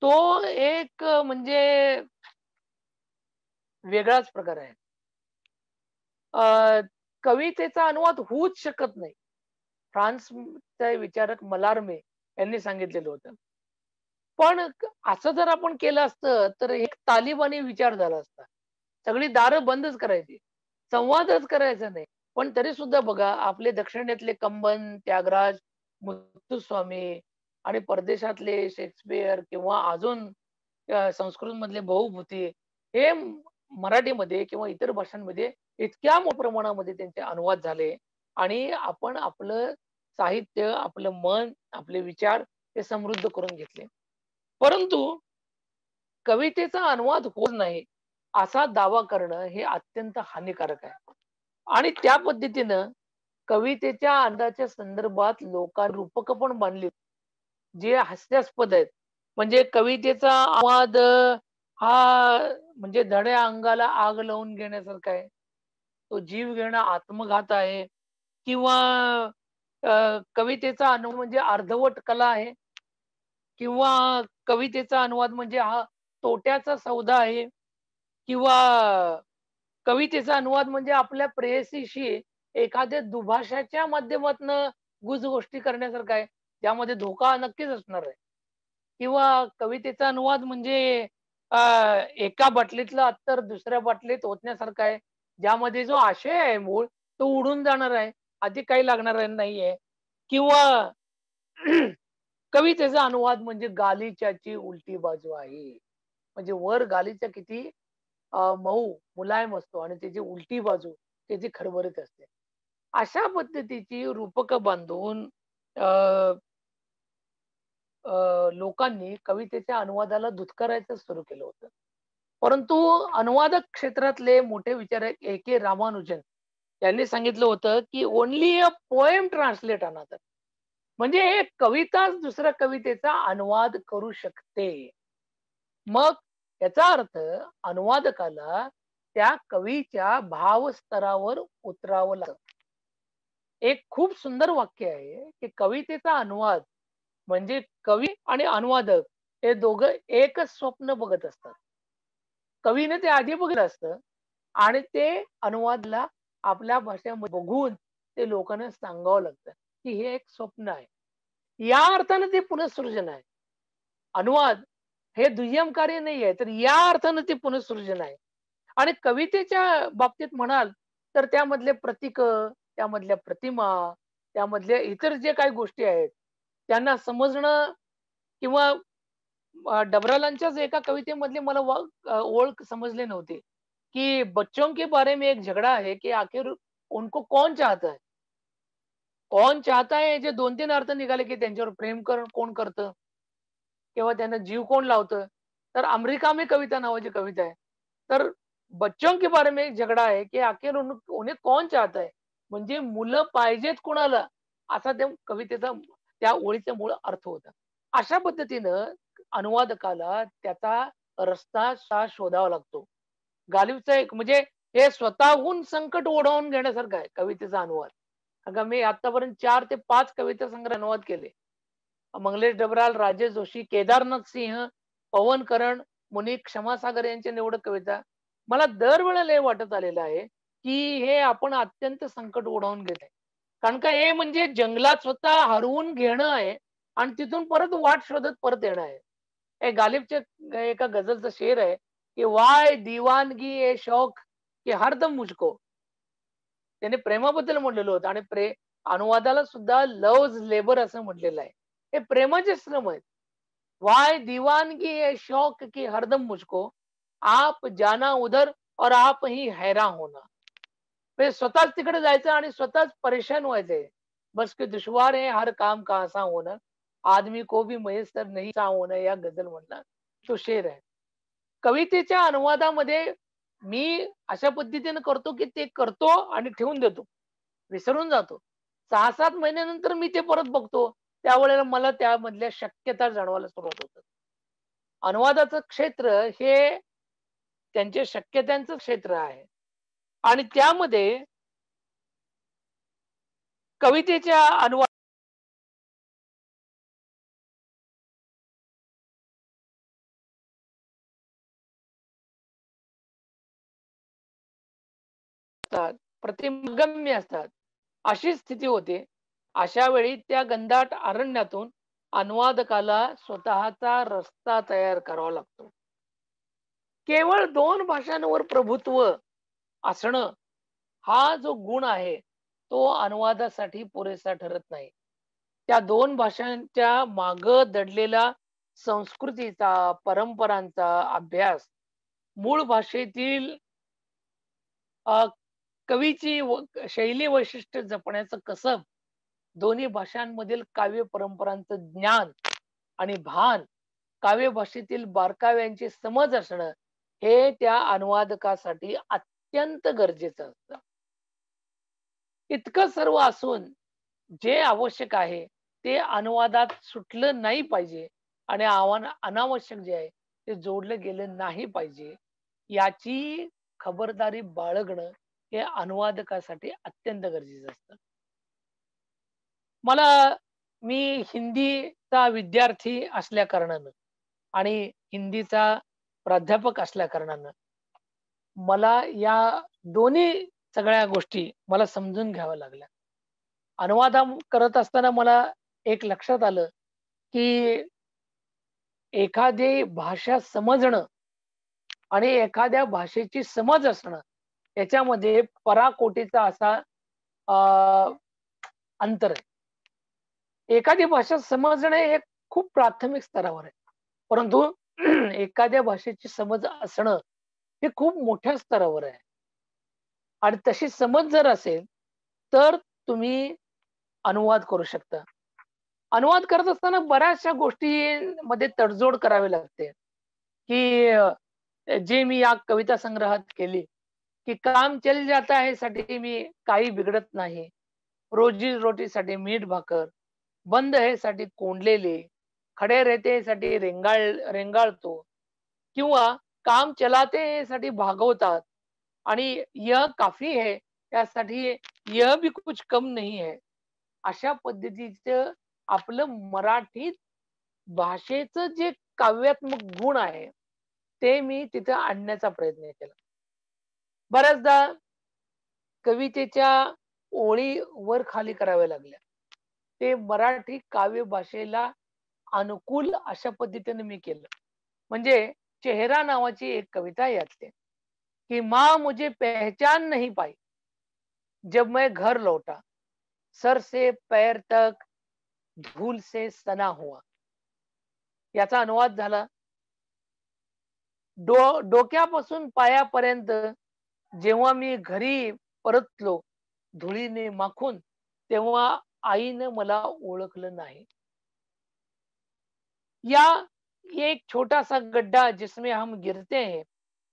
तो एक म्हणजे वेगळाच प्रकार आहे. कवितेचा अनुवाद होऊच शकत नाही. फ्रान्सचे विचारक मलारमे यांनी सांगितलेलं होतं. पण असं जर आपण केलं असतं, तर एक तालिबानी विचार झाला असता. सगळी दारं बंदच करायची. संवादच करायचा नाही. पण तरी सुद्धा बघा आपले दक्षिणेतले कंबन, त्यागराज, मुत्तुस्वामी आणि परदेशातले शेक्सपियर किंवा अजून संस्कृत मधले बहुभूती हे मराठीमध्ये किंवा इतर भाषांमध्ये इतक्या मोठ्या प्रमाणामध्ये त्यांचे अनुवाद झाले आणि आपण आपलं साहित्य, आपलं मन, आपले विचार हे समृद्ध करून घेतले. परंतु कवितेचा अनुवाद होत नाही असा दावा करणं हे अत्यंत हानिकारक आहे. आणि त्या पद्धतीनं कवितेच्या अंदाच्या संदर्भात लोकांनी रूपकं पण बांधली जे हास्यास्पद आहेत. म्हणजे कवितेचा अनुवाद हा म्हणजे धड्या अंगाला आग लावून घेण्यासारखा आहे. तो जीव घेणं आत्मघात आहे किंवा कवितेचा अनुवाद म्हणजे अर्धवट कला आहे किंवा कवितेचा अनुवाद म्हणजे हा तोट्याचा सौदा आहे किंवा कवितेचा अनुवाद म्हणजे आपल्या प्रेयसीशी एखाद्या दुभाषाच्या माध्यमातनं गुजगोष्टी करण्यासारखा आहे, त्यामध्ये धोका नक्कीच असणार आहे. किंवा कवितेचा अनुवाद म्हणजे अ, एका बाटलीतलं अत्तर दुसऱ्या बाटलीत ओतण्यासारखा आहे, ज्यामध्ये जो आशय आहे मूळ तो उडून जाणार आहे, अधिक काही लागणार नाहीये. किंवा कवितेचा अनुवाद म्हणजे गालिच्याची उलटी बाजू आहे. म्हणजे वर गालिचा किती मऊ, मुलायम असतो आणि त्याची उलटी बाजू त्याची खरबरीत असते. अशा पद्धतीची रूपकं बांधून अ, लोकांनी कवितेच्या अनुवादाला धुतकारायचं सुरू केलं होतं. परंतु अनुवादक क्षेत्रातले मोठे विचारक ए.के. रामानुजन यांनी सांगितलं होतं, की only a poem translate another. म्हणजे एक कविताच दुसऱ्या कवितेचा अनुवाद करू शकते. मग याचा अर्थ अनुवादकाला त्या कवीच्या भावस्तरावर उतरावं लागतं. एक खूप सुंदर वाक्य आहे, की कवितेचा अनुवाद म्हणजे कवी आणि अनुवादक हे दोघं एकच स्वप्न बघत असतात. कवीने ते आधी बघितलं असतं आणि ते अनुवादला आपल्या भाषेमध्ये बघून ते लोकांना सांगावं लागतं, की हे एक स्वप्न आहे. या अर्थाने ते पुनःसृजन आहे. अनुवाद हे दुय्यम कार्य नाहीये, तर या अर्थाने ते पुनःसृजन आहे. आणि कवितेच्या बाबतीत म्हणाल, तर त्यामधले प्रतीक, त्यामधल्या प्रतिमा, त्यामधल्या इतर जे काही गोष्टी आहेत, त्यांना समजणं किंवा डबरालांच्याच एका कवितेमधली मला ओळ समजली नव्हती, की बच्चों के बारे में एक झगड़ा है कि आखिर उनको कौन चाहता है? कौन चाहता है जे 2-3 अर्थ निघाले, की त्यांच्यावर प्रेम कोण करतं? किंवा त्यांना जीव कोण लावतं? तर अमेरिका में कविता नावाची कविता आहे. तर बच्चों के बारे में एक झगड़ा है कि आखिर उन्हें कौन चाहता है? म्हणजे मुलं पाहिजेत कुणाला? असा त्या कवितेचा त्या ओळीचा मूळ अर्थ होता. अशा पद्धतीनं अनुवादकाला त्याचा रस्ता शोधावा लागतो. गालिबचा एक म्हणजे हे स्वतःहून संकट ओढावून घेण्यासारखं आहे कवितेचा अनुवाद. कारण मी आतापर्यंत 4 ते 5 कविता संग्रह अनुवाद केले. मंगलेश डबराल, राजेश जोशी, केदारनाथ सिंह, पवन करण, मुनीक क्षमासागर यांच्या निवडक कविता. मला दरवेळेला हे वाटत आलेलं आहे, की हे आपण अत्यंत संकट ओढावून घेत आहे. कारण का हे म्हणजे जंगलात स्वतः हरवून घेणं आहे आणि तिथून परत वाट शोधत परत येणं आहे. हे गालिबच्या एका गझलचा शेर आहे, की वाय दीवानगी ए शौक की हरदम मुझको. त्याने प्रेमाबद्दल म्हटलेलं होतं आणि अनुवादाला सुद्धा लव्हज लेबर असं म्हटलेलं आहे. हे प्रेमाचे श्रम आहेत. वाय दीवानगी है शौक की हरदम मुझको, आप जाना उधर और आप ही हैरान होना. म्हणजे स्वतःच तिकडे जायचं आणि स्वतःच परेशान व्हायचंय. बस के दुश्वार है हर काम का आसान होना, आदमी को भी मयस्सर नहीं सा होना, या गझल मधला तो शेर आहे. कवितेच्या अनुवादामध्ये मी अशा पद्धतीने करतो, की ते करतो आणि ठेवून देतो. विसरून जातो. 6-7 महिन्यानंतर मी ते परत बघतो. त्यावेळेला मला त्यामधल्या शक्यता जाणवायला सुरुवात होतात. अनुवादाचं क्षेत्र हे त्यांच्या शक्यतांचं क्षेत्र आहे आणि त्यामध्ये कवितेच्या अनुवादात प्रतिगम्य असतात. अशी स्थिती होते. अशा वेळी त्या घनदाट अरण्यातून अनुवादकाला स्वतःचा रस्ता तयार करावा लागतो. केवळ 2 भाषांवर प्रभुत्व असणं हा जो गुण आहे तो अनुवादासाठी पुरेसा ठरत नाही. त्या दोन भाषांच्या माग दडलेला संस्कृतीचा, परंपरांचा अभ्यास, मूळ भाषेतील अ, कवीची शैली वैशिष्ट्य जपण्याचं कसब, दोन्ही भाषांमधील काव्य परंपरांचं ज्ञान आणि भान, काव्य भाषेतील बारकाव्यांची समज असणं हे त्या अनुवादकासाठी अत्यंत गरजेचं असतं. इतकं सर्व असून जे आवश्यक आहे ते अनुवादात सुटलं नाही पाहिजे आणि अनावश्यक जे आहे ते जोडलं गेलं नाही पाहिजे, याची खबरदारी बाळगणं हे अनुवादकासाठी अत्यंत गरजेचं असतं. मला मी हिंदीचा विद्यार्थी असल्या कारणानं आणि हिंदीचा प्राध्यापक असल्या कारणानं मला या दोन्ही सगळ्या गोष्टी मला समजून घ्याव्या लागल्या. अनुवाद करत असताना मला एक लक्षात आलं, की एखादी भाषा समजणं आणि एखाद्या भाषेची समज असणं याच्यामध्ये पराकोटीचा असा अ, अंतर आहे. एखादी भाषा समजणे हे खूप प्राथमिक स्तरावर आहे. परंतु एखाद्या भाषेची समज असणं हे खूप मोठ्या स्तरावर आहे. आणि तशी समज जर असेल, तर तुम्ही अनुवाद करू शकता. अनुवाद करत असताना बऱ्याचशा गोष्टींमध्ये तडजोड करावी लागते, की जे मी या कविता संग्रहात केली, की काम चल जाता है साठी मी काही बिघडत नाही. रोजी-रोटीसाठी मीठ भाकर, बंद है साठी कोंडलेले, खडे रहते साठी रेंगाळतो किंवा काम चलाते है साठी भागवतात आणि यह काफी है त्यासाठी यह भी कुछ कम नहीं है. अशा पद्धतीचं आपलं मराठीत भाषेचं जे काव्यात्मक गुण आहे, ते मी तिथं आणण्याचा प्रयत्न केला. बऱ्याचदा कवितेच्या ओळी वर-खाली कराव्या लागल्या. ते मराठी काव्य भाषेला अनुकूल अशा पद्धतीने मी केलं. म्हणजे चेहरा नावाची एक कविता आहे यातली, की माँ मुझे पहचान नहीं पाई, जब मैं घर लौटा, सर से पैर तक धूल से सना हुआ. याचा अनुवाद झाला, डोक्यापासून पायापर्यंत जेव्हा मी घरी परतलो धुळीने माखून, तेव्हा आईनं मला ओळखलं नाही. या ये एक छोटा-सा गड्ढा जिसमें हम गिरते हैं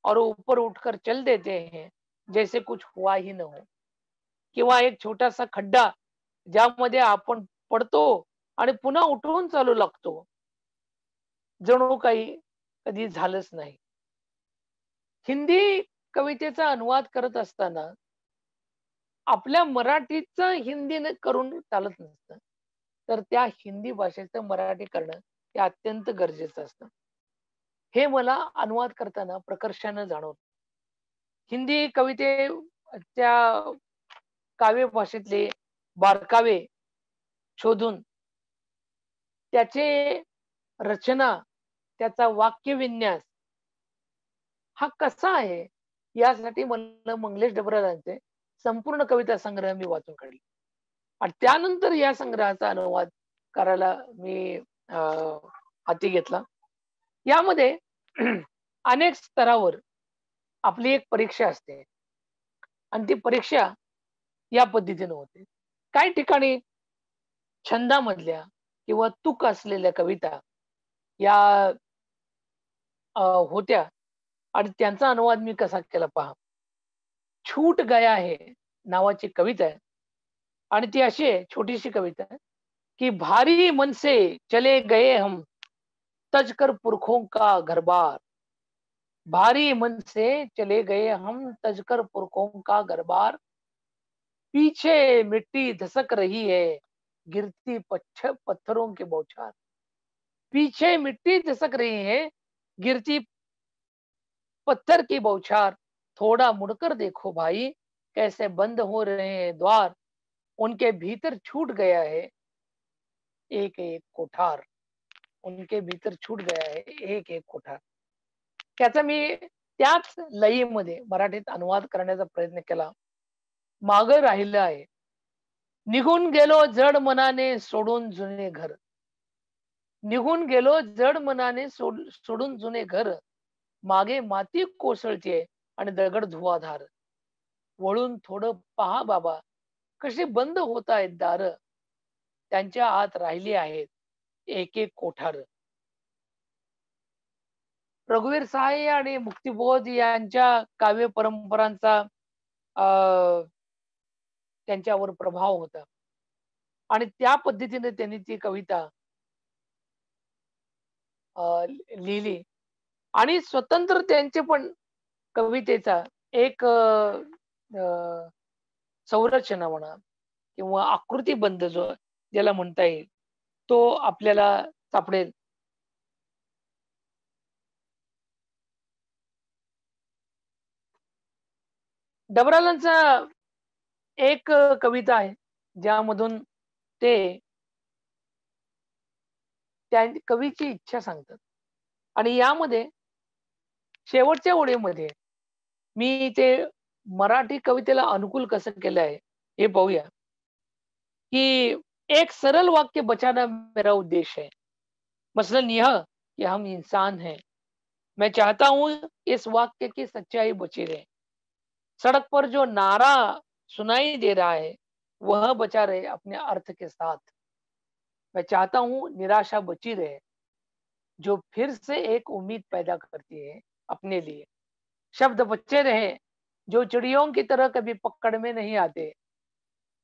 और ऊपर उठकर चल देते हैं, जैसे कुछ हुआ ही न हो. किंवा एक छोटासा खड्डा ज्यामध्ये आपण पडतो आणि पुन्हा उठून चालू लागतो. जणू काही कधी झालंच नाही. हिंदी कवितेचा अनुवाद करत असताना आपल्या मराठीचं हिंदीनं करून चालत नसतं. तर त्या हिंदी भाषेचं मराठी करणं हे अत्यंत गरजेचं असतं. हे मला अनुवाद करताना प्रकर्षानं जाणवतं. हिंदी कवितेच्या काव्य भाषेतले बारकावे शोधून त्याचे रचना, त्याचा वाक्यविन्यास हा कसा आहे, यासाठी मला मंगलेश डबराळांचे संपूर्ण कविता संग्रह मी वाचून काढले. आणि त्यानंतर या संग्रहाचा अनुवाद करायला मी हाती घेतला. यामध्ये अनेक स्तरावर आपली एक परीक्षा असते आणि ती परीक्षा या पद्धतीने होते. काही ठिकाणी छंदामधल्या किंवा तुक असलेल्या कविता या होत्या आणि त्यांचा अनुवाद मी कसा केला पहा. छूट गया है नावाची कविता आहे आणि ती अशी आहे, छोटीशी कविता आहे, की भारी मन से चले गए हम तज कर पुरखों का घरबार. भारी मन से चले गए हम तज कर पुरखों का घरबार. पीछे मिट्टी धसक रही है गिरती पत्थरों के बौछार. पीछे मिट्टी धसक रही है गिरती पत्थर की बौछार. थोड़ा मुड़कर देखो भाई कैसे बंद हो रहे हैं द्वार. उनके भीतर छूट गया है एक एक कोठार. उनके भीतर छूट गया है एक एक कोठार. त्याचा मी त्याच लयीमध्ये मराठीत अनुवाद करण्याचा प्रयत्न केला माग राहिलं आहे. निघून गेलो जड मनाने सोडून जुने घर. निघून गेलो जड मनाने सोडून जुने घर. मागे माती कोसळते आणि दगड धुवाधार. वळून थोडं पहा बाबा, कशी बंद होत आहेत दार. त्यांच्या आत राहिली आहेत एक एक कोठार. रघुवीर सहाय आणि मुक्तिबोध यांच्या काव्य परंपरांचा त्यांच्यावर प्रभाव होता आणि त्या पद्धतीने त्यांनी ती कविता लिहिली आणि स्वतंत्र त्यांचे पण कवितेचा एक संरचना म्हणा किंवा आकृतीबंध जो ज्याला म्हणता येईल तो आपल्याला सापडेल. डबरालांचा एक कविता आहे ज्यामधून ते त्या कवीची इच्छा सांगतात आणि यामध्ये शेवटच्या ओळीमध्ये मी ते मराठी कवितेला अनुकूल कसं केलं आहे हे पाहूया कि एक सरल वाक्य बचाना मेरा उद्देश्य है. मसलन यह कि हम इंसान हैं. मैं चाहता हूं इस वाक्य की सच्चाई बची रहे. सड़क पर जो नारा सुनाई दे रहा है वह बचा रहे अपने अर्थ के साथ. मैं चाहता हूं निराशा बची रहे जो फिर से एक उम्मीद पैदा करती है अपने लिए. शब्द बचे रहे जो चिड़ियों की तरह कभी पकड़ में नहीं आते.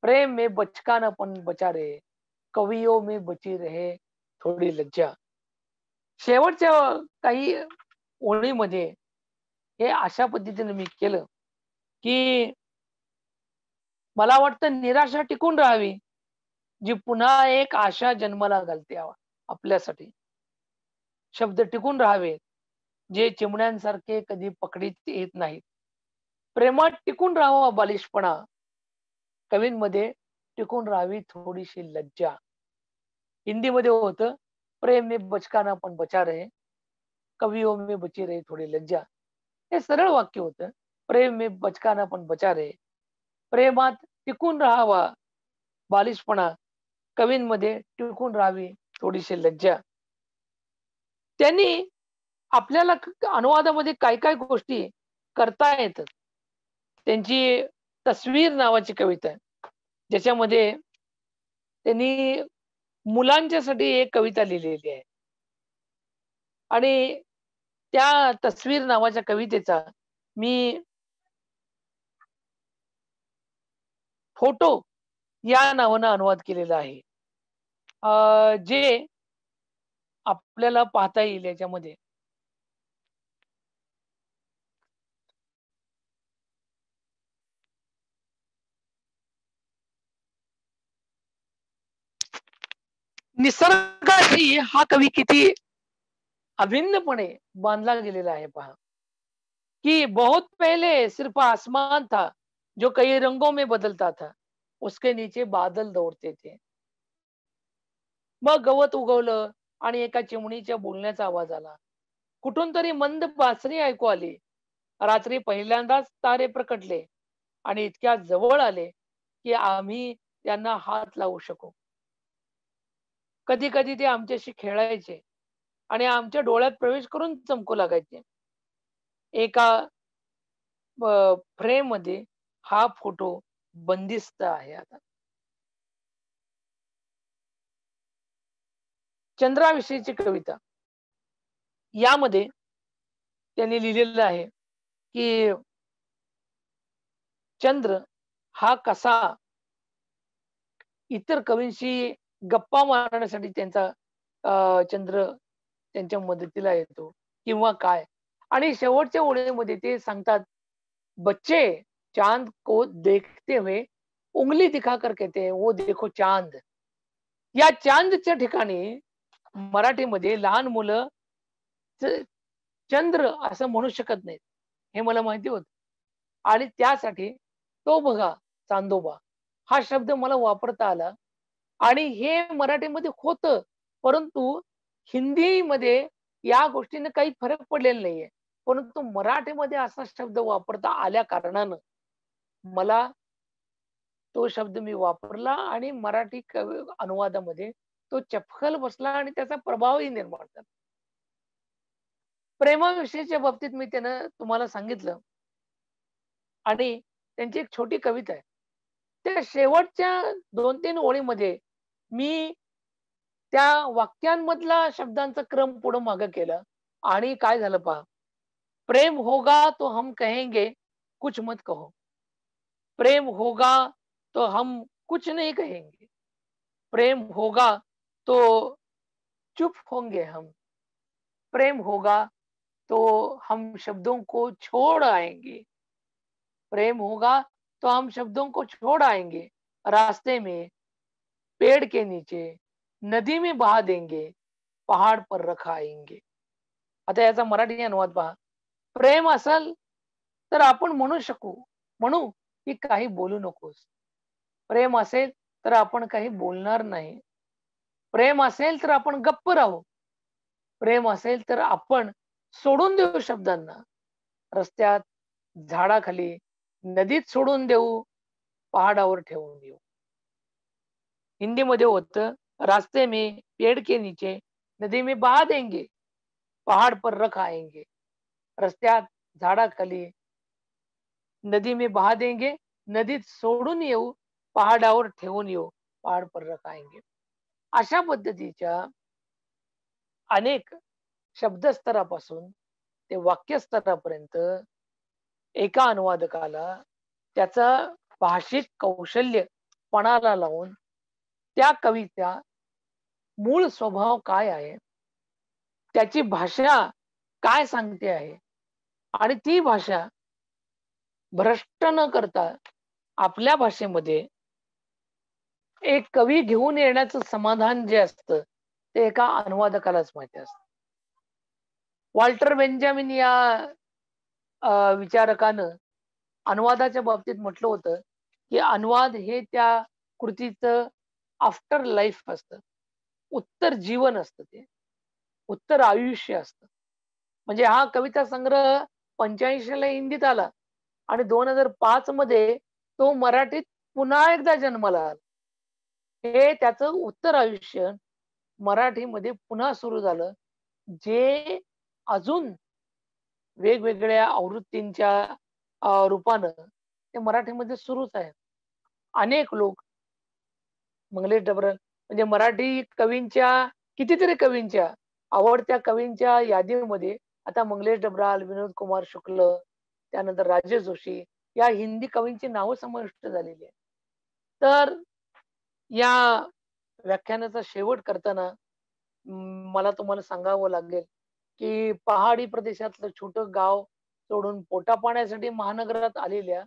प्रेम में बचकानापन बचा रहे. कवियों में बची रहे थोडी लज्जा. शेवटच्या काही ओळीमध्ये हे अशा पद्धतीने मी केलं की मला वाटतं निराशा टिकून राहावी जी पुन्हा एक आशा जन्माला घालते आपल्यासाठी. शब्द टिकून राहावे जे चिमण्यांसारखे कधी पकडीत येत नाहीत. प्रेमात टिकून राहावा बालिशपणा. कवींमध्ये टिकून राहावी थोडीशी लज्जा. हिंदीमध्ये होतं प्रेम में बचकाना पण बचा रहे, कवियों में बची रही थोडी लज्जा. हे सरळ वाक्य होतं. प्रेम में बचकाना पण बचा रहे. प्रेमात टिकून राहावा बालिशपणा. कवींमध्ये टिकून राहावी थोडीशी लज्जा. त्यांनी आपल्याला अनुवादामध्ये काय काय गोष्टी करता येतात. त्यांची तस्वीर नावाची कविता आहे ज्याच्यामध्ये त्यांनी मुलांच्यासाठी एक कविता लिहिलेली आहे आणि त्या तस्वीर नावाच्या कवितेचा मी फोटो या नावानं अनुवाद केलेला आहे जे आपल्याला पाहता येईल याच्यामध्ये. निसर्गाशी हा कवी किती अभिन्नपणे बांधला गेलेला आहे पहा कि बहुत पहले सिर्फ आसमान था जो कई रंगों में बदलता था. उसके नीचे बादल दौड़ते थे. मग गवत उगवलं आणि एका चिमणीच्या बोलण्याचा आवाज आला. कुठून तरी मंद बासरी ऐकू आली. रात्री पहिल्यांदाच तारे प्रकटले आणि इतक्या जवळ आले की आम्ही त्यांना हात लावू शकू. कधी कधी ते आमच्याशी खेळायचे आणि आमच्या डोळ्यात प्रवेश करून चमकू लागायचे. एका फ्रेम मध्ये हा फोटो बंदिस्त आहे. आता चंद्राविषयीची कविता यामध्ये त्यांनी लिहिलेलं आहे की चंद्र हा कसा इतर कवींशी गप्पा मारण्यासाठी त्यांचा चंद्र त्यांच्या मदतीला येतो किंवा काय. आणि शेवटच्या ओळीमध्ये ते सांगतात बच्चे चांद को देखते हुए उंगली दिखा कर कहते हैं वो देखो चांद. या चांदच्या ठिकाणी मराठीमध्ये लहान मुलं चंद्र असं म्हणू शकत नाहीत हे मला माहिती होत आणि त्यासाठी तो बघा चांदोबा हा शब्द मला वापरता आला आणि हे मराठीमध्ये होतं परंतु हिंदीमध्ये या गोष्टीने काही फरक पडलेला नाहीये. परंतु मराठीमध्ये असा शब्द वापरता आल्या कारणानं मला तो शब्द मी वापरला आणि मराठी अनुवादामध्ये तो चपखल बसला आणि त्याचा प्रभावही निर्माण झाला. प्रेमाविषयीच्या बाबतीत मी त्यानं तुम्हाला सांगितलं आणि त्यांची एक छोटी कविता आहे. त्या शेवटच्या 2-3 ओळीमध्ये मी त्या वाक्यांमधला शब्दांचा क्रम पुढं मागं केला आणि काय झालं पहा. प्रेम होगा तो हम कहेंगे, कुछ मत कहो. प्रेम होगा तो हम कुछ नहीं कहेंगे. प्रेम होगा तो चुप होंगे हम. प्रेम होगा तो हम शब्दों को छोड़ आएंगे. प्रेम होगा तो हम शब्दों को छोड़ आएंगे. रास्ते में, पेड़ के नीचे, नदी में बहा देंगे, पहाड पर रखाएंगे. आता याचा मराठी अनुवाद पहा. प्रेम असेल तर आपण म्हणू की काही बोलू नकोस. प्रेम असेल तर आपण काही बोलणार नाही. प्रेम असेल तर आपण गप्प राहू. प्रेम असेल तर आपण सोडून देऊ शब्दांना. रस्त्यात, झाडाखाली, नदीत सोडून देऊ, पहाडावर ठेवून देऊ. हिंदीमध्ये होतं, रास्ते में, पेड़ के नीचे, नदी में बहा देंगे, पहाड पर रख आएंगे. रस्त्यात, झाडाखाली, नदी में बहा देंगे, नदीत सोडून येऊ, पहाडावर ठेवून येऊ, पहाड पर रख आएंगे. अशा पद्धतीच्या अनेक शब्दस्तरापासून ते वाक्यस्तरापर्यंत एका अनुवादकाला त्याचं भाषिक कौशल्य पणाला लावून त्या कवीचा मूळ स्वभाव काय आहे, त्याची भाषा काय सांगते आहे आणि ती भाषा भ्रष्ट न करता आपल्या भाषेमध्ये एक कवी घेऊन येण्याचं समाधान जे असतं ते एका अनुवादकालाच माहिती असतं. वॉल्टर बेंजामिन या विचारकानं अनुवादाच्या बाबतीत म्हटलं होतं की अनुवाद हे त्या कृतीचं आफ्टर लाईफ असतं, उत्तर जीवन असतं, ते उत्तर आयुष्य असतं. म्हणजे हा कविता संग्रह 85 ला हिंदीत आला आणि 2005 मध्ये तो मराठीत पुन्हा एकदा जन्माला आला. हे त्याचं उत्तर आयुष्य मराठीमध्ये पुन्हा सुरू झालं, जे अजून वेगवेगळ्या आवृत्तींच्या रूपानं ते मराठीमध्ये सुरूच आहे. अनेक लोक मंगलेश डबराल म्हणजे मराठी कवींच्या कितीतरी कवींच्या आवडत्या कवींच्या यादीमध्ये आता मंगलेश डबराल, विनोद कुमार शुक्ल, त्यानंतर राजेश जोशी या हिंदी कवींची नावं समाविष्ट झालेली आहेत. तर या व्याख्यानाचा शेवट करताना मला तुम्हाला सांगावं लागेल की पहाडी प्रदेशातलं छोटं गाव सोडून पोटापाण्यासाठी महानगरात आलेल्या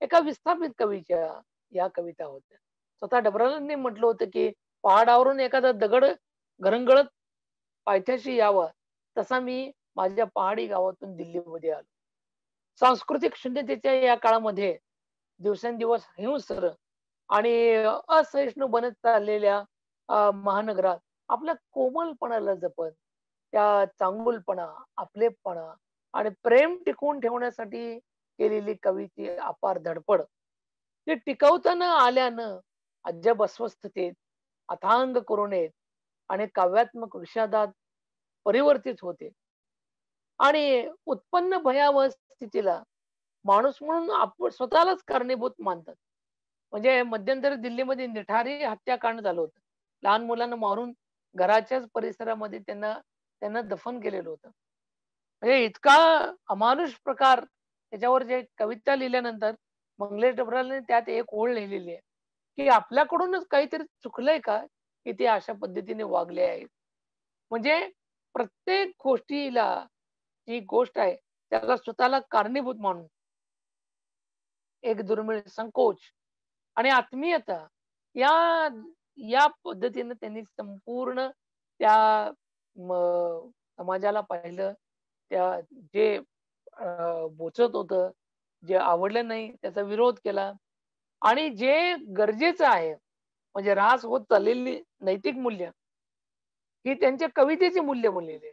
एका विस्थापित कवीच्या या कविता होत्या. स्वतः डबरालांनी म्हटलं होतं की पहाडावरून एखादा दगड घरंगळत पायथ्याशी यावा तसा मी माझ्या पहाडी गावातून दिल्लीमध्ये आलो. सांस्कृतिक शून्यतेच्या या काळामध्ये दिवसेंदिवस हिंस्र आणि असहिष्णू बनत चाललेल्या महानगरात आपल्या कोमलपणाला जपत त्या चांगुलपणा, आपलेपणा आणि प्रेम टिकवून ठेवण्यासाठी केलेली कवीची अपार धडपड ते टिकवताना आल्यानं अजब अस्वस्थतेत, अथांग करुणेत आणि काव्यात्मक विषादात परिवर्तित होते आणि उत्पन्न भयावह स्थितीला माणूस म्हणून आपण स्वतःलाच कारणीभूत मानतात. म्हणजे मध्यंतरी दिल्लीमध्ये निठारी हत्याकांड झालं होतं. लहान मुलांना मारून घराच्याच परिसरामध्ये त्यांना दफन केलेलं होतं. म्हणजे इतका अमानुष प्रकार त्याच्यावर जे कविता लिहिल्यानंतर मंगलेश डबरालने त्यात एक ओळ लिहिलेली आहे की आपल्याकडूनच काहीतरी चुकलंय का की ते अशा पद्धतीने वागले आहेत. म्हणजे प्रत्येक गोष्टीला जी गोष्ट आहे त्याला स्वतःला कारणीभूत मानून एक दुर्मिळ संकोच आणि आत्मीयता या पद्धतीने त्यांनी संपूर्ण त्या समाजाला पाहिलं, त्या जे बोचत होतं, जे आवडलं नाही त्याचा विरोध केला आणि जे गरजेचं आहे म्हणजे ऱ्हास होत चाललेली नैतिक मूल्य ही त्यांच्या कवितेची मूल्य बनलेली.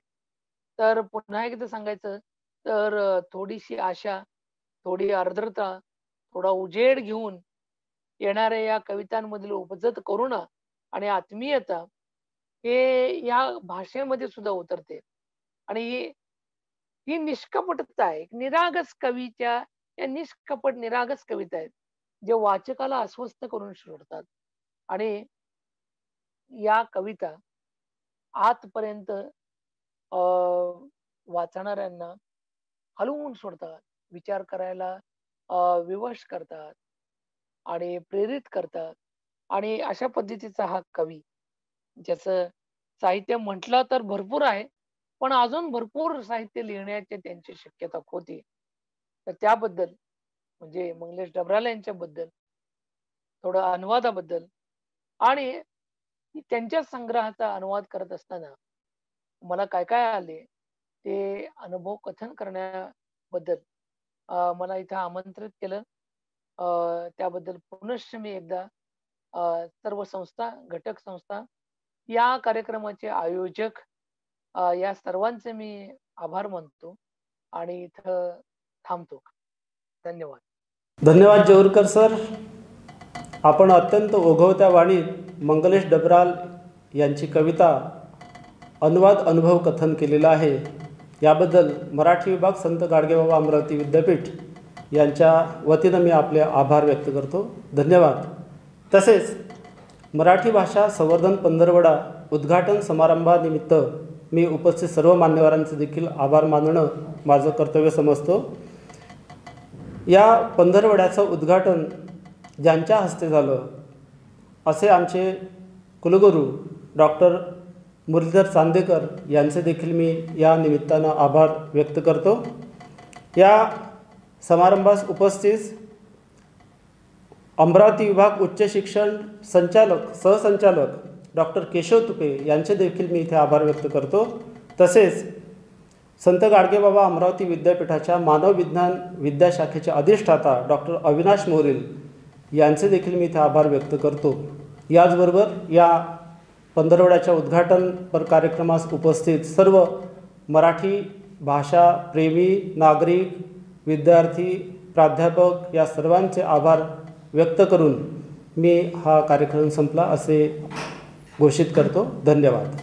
तर पुन्हा एकदा सांगायचं तर थोडीशी आशा, थोडी आर्द्रता, थोडा उजेड घेऊन येणाऱ्या या कवितांमधील उपजत करुणा आणि आत्मीयता हे या भाषेमध्ये सुद्धा उतरते. आणि ही निष्कपटता आहे. निरागस कवीच्या या निष्कपट निरागस कविता आहेत जे वाचकाला अस्वस्थ करून सोडतात. आणि या कविता आतपर्यंत वाचणाऱ्यांना हलवून सोडतात, विचार करायला विवश करतात आणि प्रेरित करतात. आणि अशा पद्धतीचा हा कवी, ज्याचं साहित्य म्हटलं तर भरपूर आहे, पण अजून भरपूर साहित्य लिहिण्याची त्यांची शक्यता होती. तर त्याबद्दल म्हणजे मंगलेश डबराल यांच्याबद्दल, थोडं अनुवादाबद्दल आणि त्यांच्या संग्रहाचा अनुवाद करत असताना मला काय काय आले ते अनुभव कथन करण्याबद्दल मला इथं आमंत्रित केलं. त्याबद्दल पुनश्च मी एकदा सर्व संस्था, घटक संस्था, या कार्यक्रमाचे आयोजक या सर्वांचे मी आभार मानतो आणि इथं थांबतो. धन्यवाद. धन्यवाद जेऊरकर सर. आपण अत्यंत ओघवत्या वाणीत मंगलेश डबराल यांची कविता अनुवाद अनुभव कथन केलेलं आहे. याबद्दल मराठी विभाग संत गाडगेबाबा अमरावती विद्यापीठ यांच्या वतीनं मी आपले आभार व्यक्त करतो. धन्यवाद. तसेच मराठी भाषा संवर्धन पंधरवडा उद्घाटन समारंभानिमित्त मी उपस्थित सर्व मान्यवरांचे देखील आभार मानणं माझं कर्तव्य समजतो. या पंधरवड्याचं उद्घाटन ज्यांच्या हस्ते झालं असे आमचे कुलगुरू डॉक्टर मुरलीधर चांदेकर यांचे देखील मी या निमित्तानं आभार व्यक्त करतो. या समारंभास उपस्थित अमरावती विभाग उच्च शिक्षण संचालक सहसंचालक डॉक्टर केशव तुपे यांचे देखील मी इथे आभार व्यक्त करतो. तसेच संत गाडगेबाबा अमरावती विद्यापीठाच्या मानव विज्ञान विद्याशाखेचे अधिष्ठाता डॉक्टर अविनाश मोरील यांचे देखील मी इथे आभार व्यक्त करतो. याचबरोबर या पंधरवड्याच्या उद्घाटनपर कार्यक्रमास उपस्थित सर्व मराठी भाषा प्रेमी नागरिक, विद्यार्थी, प्राध्यापक या सर्वांचे आभार व्यक्त करून मी हा कार्यक्रम संपला असे घोषित करतो. धन्यवाद.